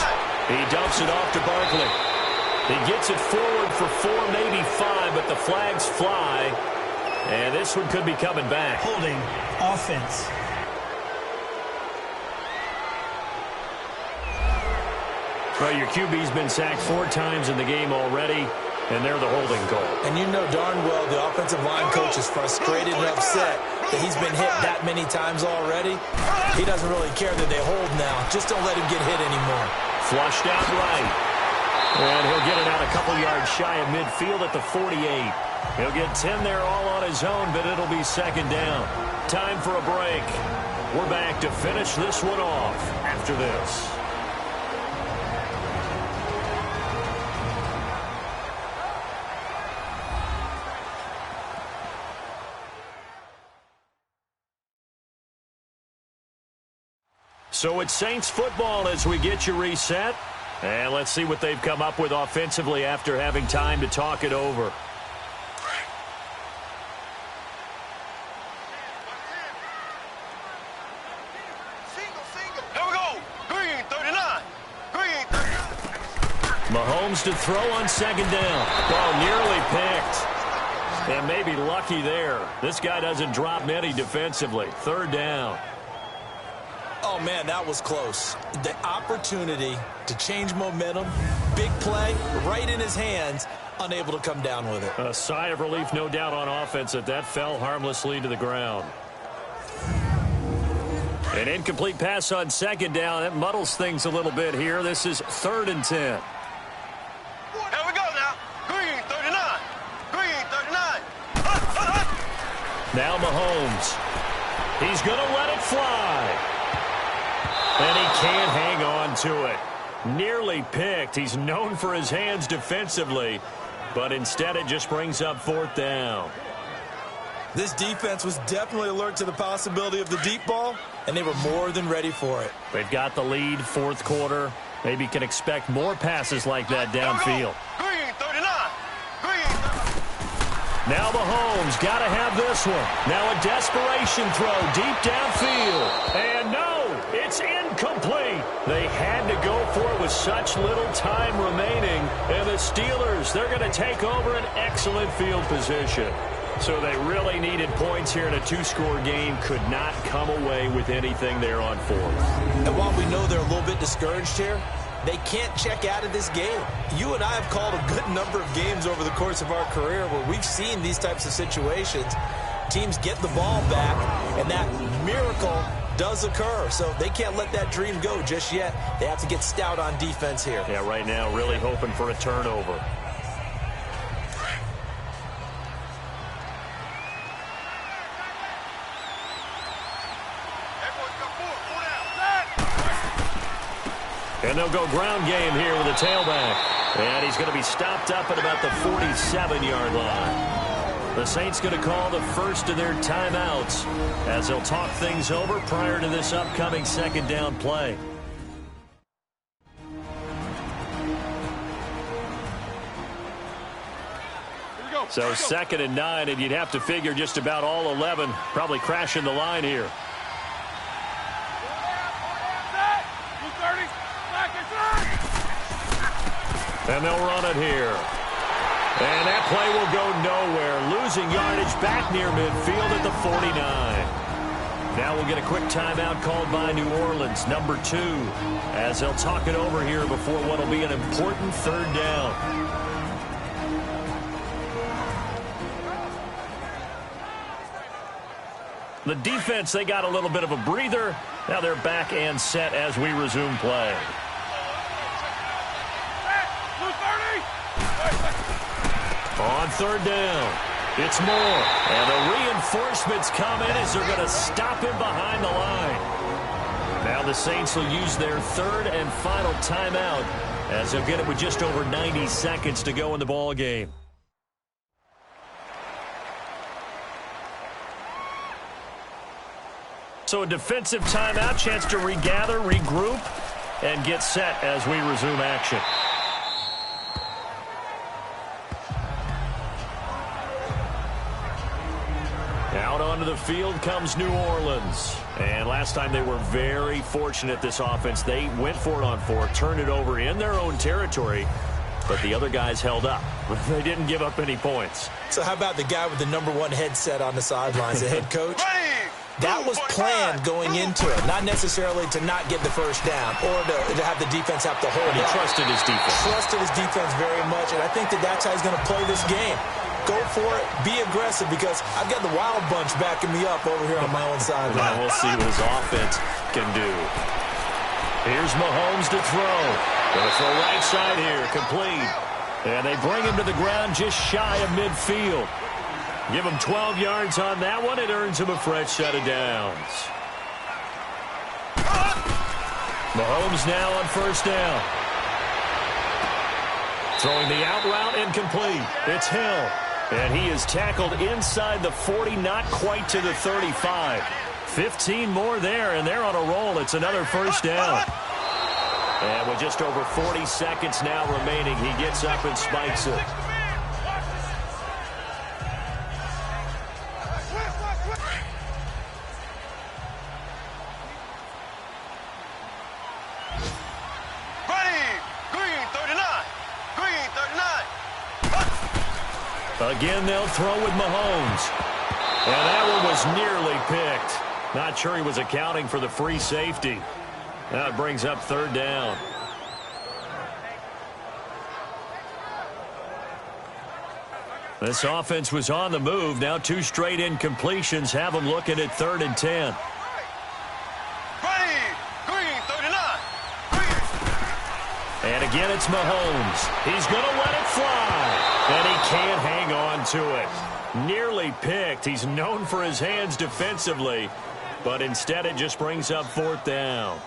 He dumps it off to Barkley. He gets it forward for 4, maybe 5, but the flags fly. And this one could be coming back. Holding offense. Well, your QB's been sacked 4 times in the game already, and they're the holding call. And you know darn well the offensive line coach is frustrated and upset that he's been hit that many times already. He doesn't really care that they hold now. Just don't let him get hit anymore. Flushed out right. And he'll get it out a couple yards shy of midfield at the 48. He'll get 10 there all on his own, but it'll be 2nd down. Time for a break. We're back to finish this one off after this. So it's Saints football as we get you reset. And let's see what they've come up with offensively after having time to talk it over. Here we go. Green 39. Green 39. Mahomes to throw on 2nd down. Ball nearly picked. And maybe lucky there. This guy doesn't drop many defensively. 3rd down. Oh, man, that was close. The opportunity to change momentum, big play, right in his hands, unable to come down with it. A sigh of relief, no doubt, on offense that fell harmlessly to the ground. An incomplete pass on 2nd down. That muddles things a little bit here. This is 3rd and 10. Here we go now. Green 39. Green 39. Now Mahomes. He's going to let it fly. And he can't hang on to it. Nearly picked. He's known for his hands defensively, but instead it just brings up 4th down. This defense was definitely alert to the possibility of the deep ball, and they were more than ready for it. They've got the lead, 4th quarter. Maybe can expect more passes like that downfield. Green 39. Green. Now Mahomes got to have this one. Now a desperation throw deep downfield. And no, it's incomplete. They had to go for it with such little time remaining. And the Steelers, they're going to take over an excellent field position. So they really needed points here in a 2-score game. Could not come away with anything there on 4th. And while we know they're a little bit discouraged here, they can't check out of this game. You and I have called a good number of games over the course of our career where we've seen these types of situations. Teams get the ball back, and that miracle does occur. So they can't let that dream go just yet. They have to get stout on defense here. Yeah, right now really hoping for a turnover. And they'll go ground game here with a tailback. And he's going to be stopped up at about the 47-yard line. The Saints going to call the first of their timeouts as they'll talk things over prior to this upcoming second down play. So 2nd and 9, and you'd have to figure just about all 11 probably crashing the line here. And they'll run it here. And that play will go nowhere. Losing yardage back near midfield at the 49. Now we'll get a quick timeout called by New Orleans, number 2, as they'll talk it over here before what will be an important third down. The defense, they got a little bit of a breather. Now they're back and set as we resume play. On third down, it's Moore. And the reinforcements come in as they're going to stop him behind the line. Now the Saints will use their third and final timeout as they'll get it with just over 90 seconds to go in the ball game. So a defensive timeout, chance to regather, regroup, and get set as we resume action. Out onto the field comes New Orleans. And last time they were very fortunate, this offense. They went for it on 4, turned it over in their own territory, but the other guys held up. They didn't give up any points. So how about the guy with the #1 headset on the sidelines, the head coach? That was planned going into it, not necessarily to not get the first down or to have the defense have to hold it. He trusted his defense. Trusted his defense very much, and I think that's how he's going to play this game. Go for it, be aggressive, because I've got the wild bunch backing me up over here on my own sideline. Now we'll see what his offense can do. Here's Mahomes to throw. Going to throw right side here, complete. And they bring him to the ground just shy of midfield. Give him 12 yards on that one. It earns him a fresh set of downs. Mahomes now on first down. Throwing the out route, incomplete. It's Hill. And he is tackled inside the 40, not quite to the 35. 15 more there, and they're on a roll. It's another first down. And with just over 40 seconds now remaining, he gets up and spikes it. Again, they'll throw with Mahomes. And that one was nearly picked. Not sure he was accounting for the free safety. Now it brings up third down. This offense was on the move. Now 2 straight incompletions have them looking at 3rd and 10. And again, it's Mahomes. He's going to let it fly. And he can't hang on to it. Nearly picked. He's known for his hands defensively, but instead it just brings up 4th down.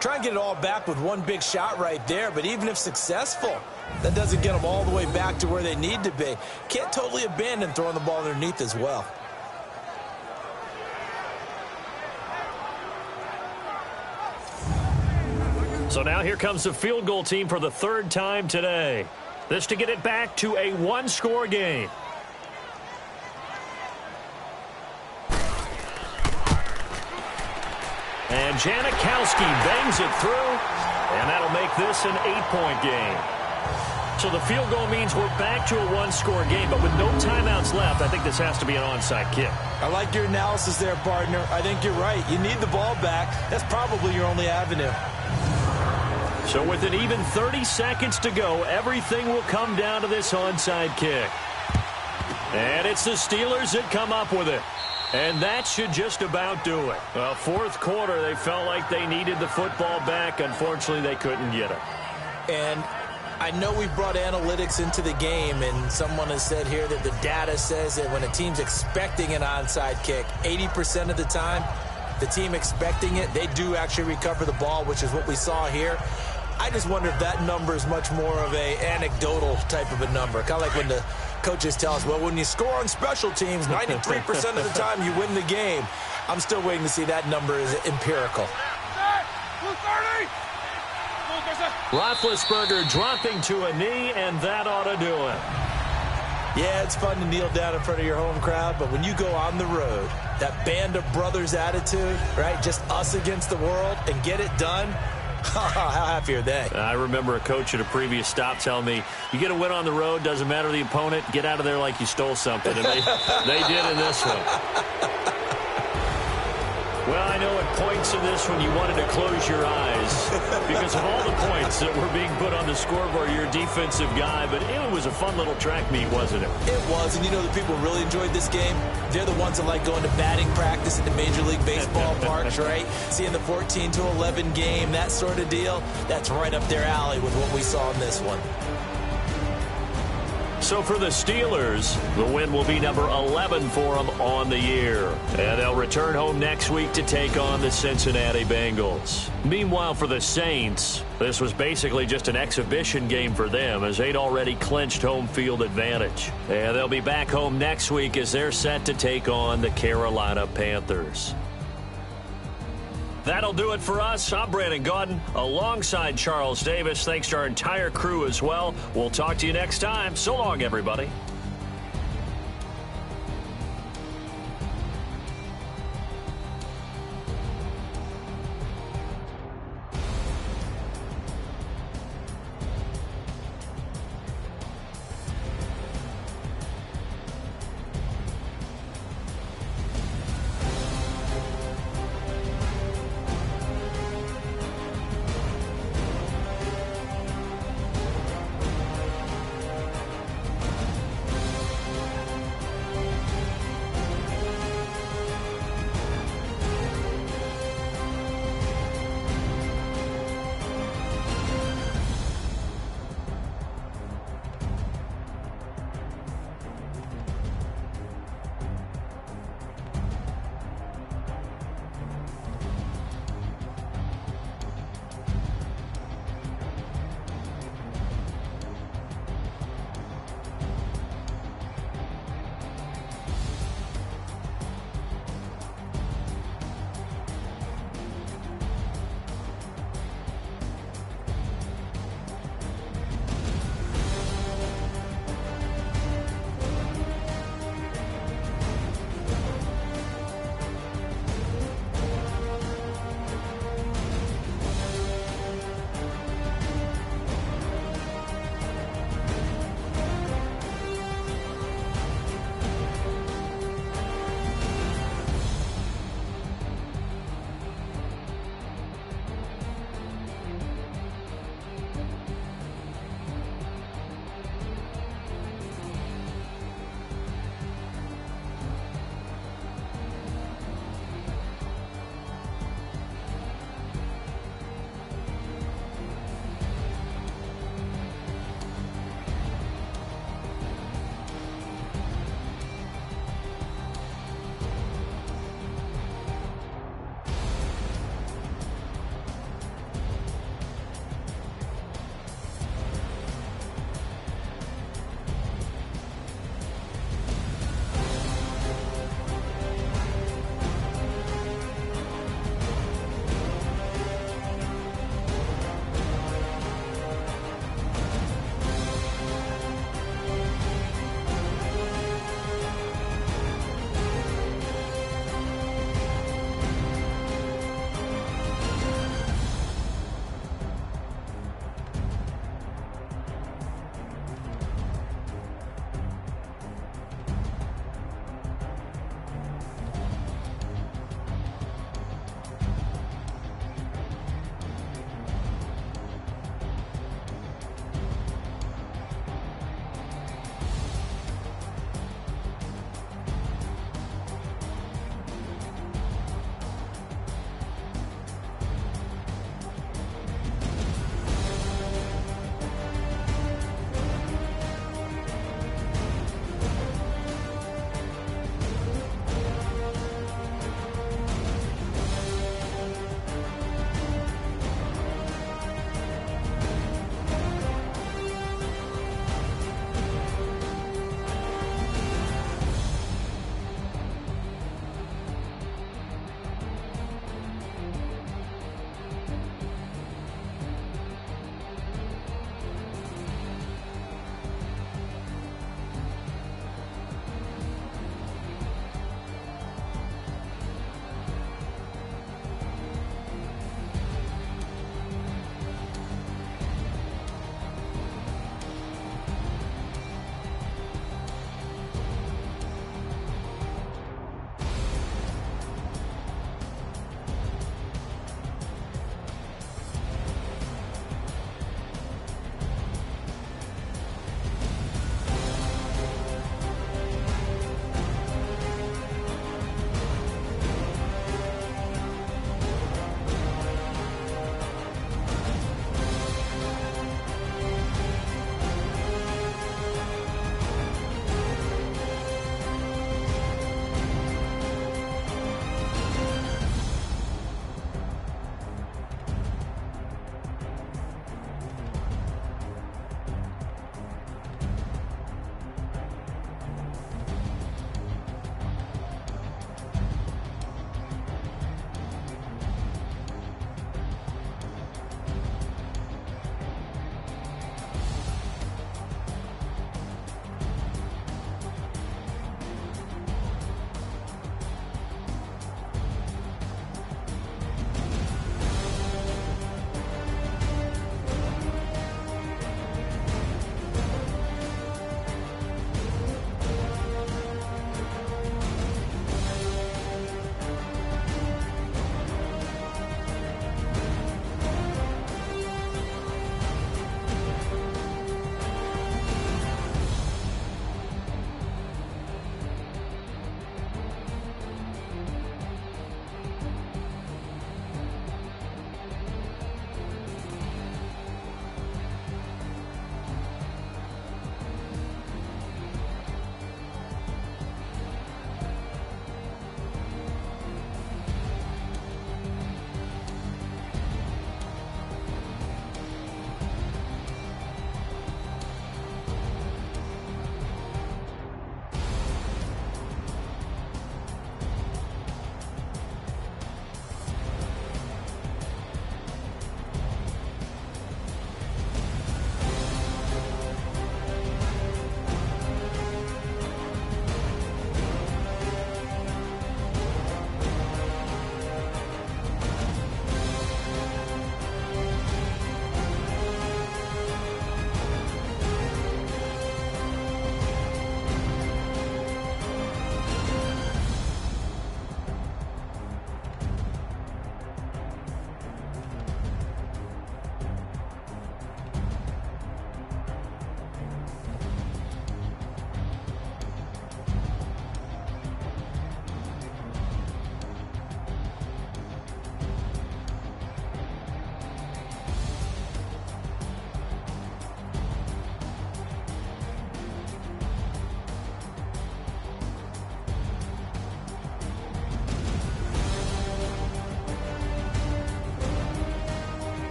Try and get it all back with one big shot right there, but even if successful, that doesn't get them all the way back to where they need to be. Can't totally abandon throwing the ball underneath as well. So now here comes the field goal team for the 3rd time today. This to get it back to a 1-score game. And Janikowski bangs it through, and that'll make this an 8-point game. So the field goal means we're back to a 1-score game, but with no timeouts left, I think this has to be an onside kick. I like your analysis there, partner. I think you're right. You need the ball back. That's probably your only avenue. So with an even 30 seconds to go, everything will come down to this onside kick. And it's the Steelers that come up with it. And that should just about do it. Well, 4th quarter, they felt like they needed the football back. Unfortunately, they couldn't get it. And I know we brought analytics into the game, and someone has said here that the data says that when a team's expecting an onside kick, 80% of the time, the team expecting it, they do actually recover the ball, which is what we saw here. I just wonder if that number is much more of a anecdotal type of a number. Kind of like when the coaches tell us, well, when you score on special teams, 93% of the time you win the game. I'm still waiting to see that number is empirical. Roethlisberger dropping to a knee, and that ought to do it. Yeah, it's fun to kneel down in front of your home crowd, but when you go on the road, that band of brothers attitude, right, just us against the world, and get it done, how happy are they? I remember a coach at a previous stop telling me, you get a win on the road, doesn't matter the opponent, get out of there like you stole something. And they did in this one. Well, I know at points in this one you wanted to close your eyes because of all the points that were being put on the scoreboard. You're a defensive guy, but it was a fun little track meet, wasn't it? It was, and you know the people really enjoyed this game? They're the ones that like going to batting practice at the Major League Baseball parks, right? Seeing the 14-11 game, that sort of deal. That's right up their alley with what we saw in this one. So for the Steelers, the win will be number 11 for them on the year. And they'll return home next week to take on the Cincinnati Bengals. Meanwhile, for the Saints, this was basically just an exhibition game for them as they'd already clinched home field advantage. And they'll be back home next week as they're set to take on the Carolina Panthers. That'll do it for us. I'm Brandon Gaudin alongside Charles Davis. Thanks to our entire crew as well. We'll talk to you next time. So long, everybody.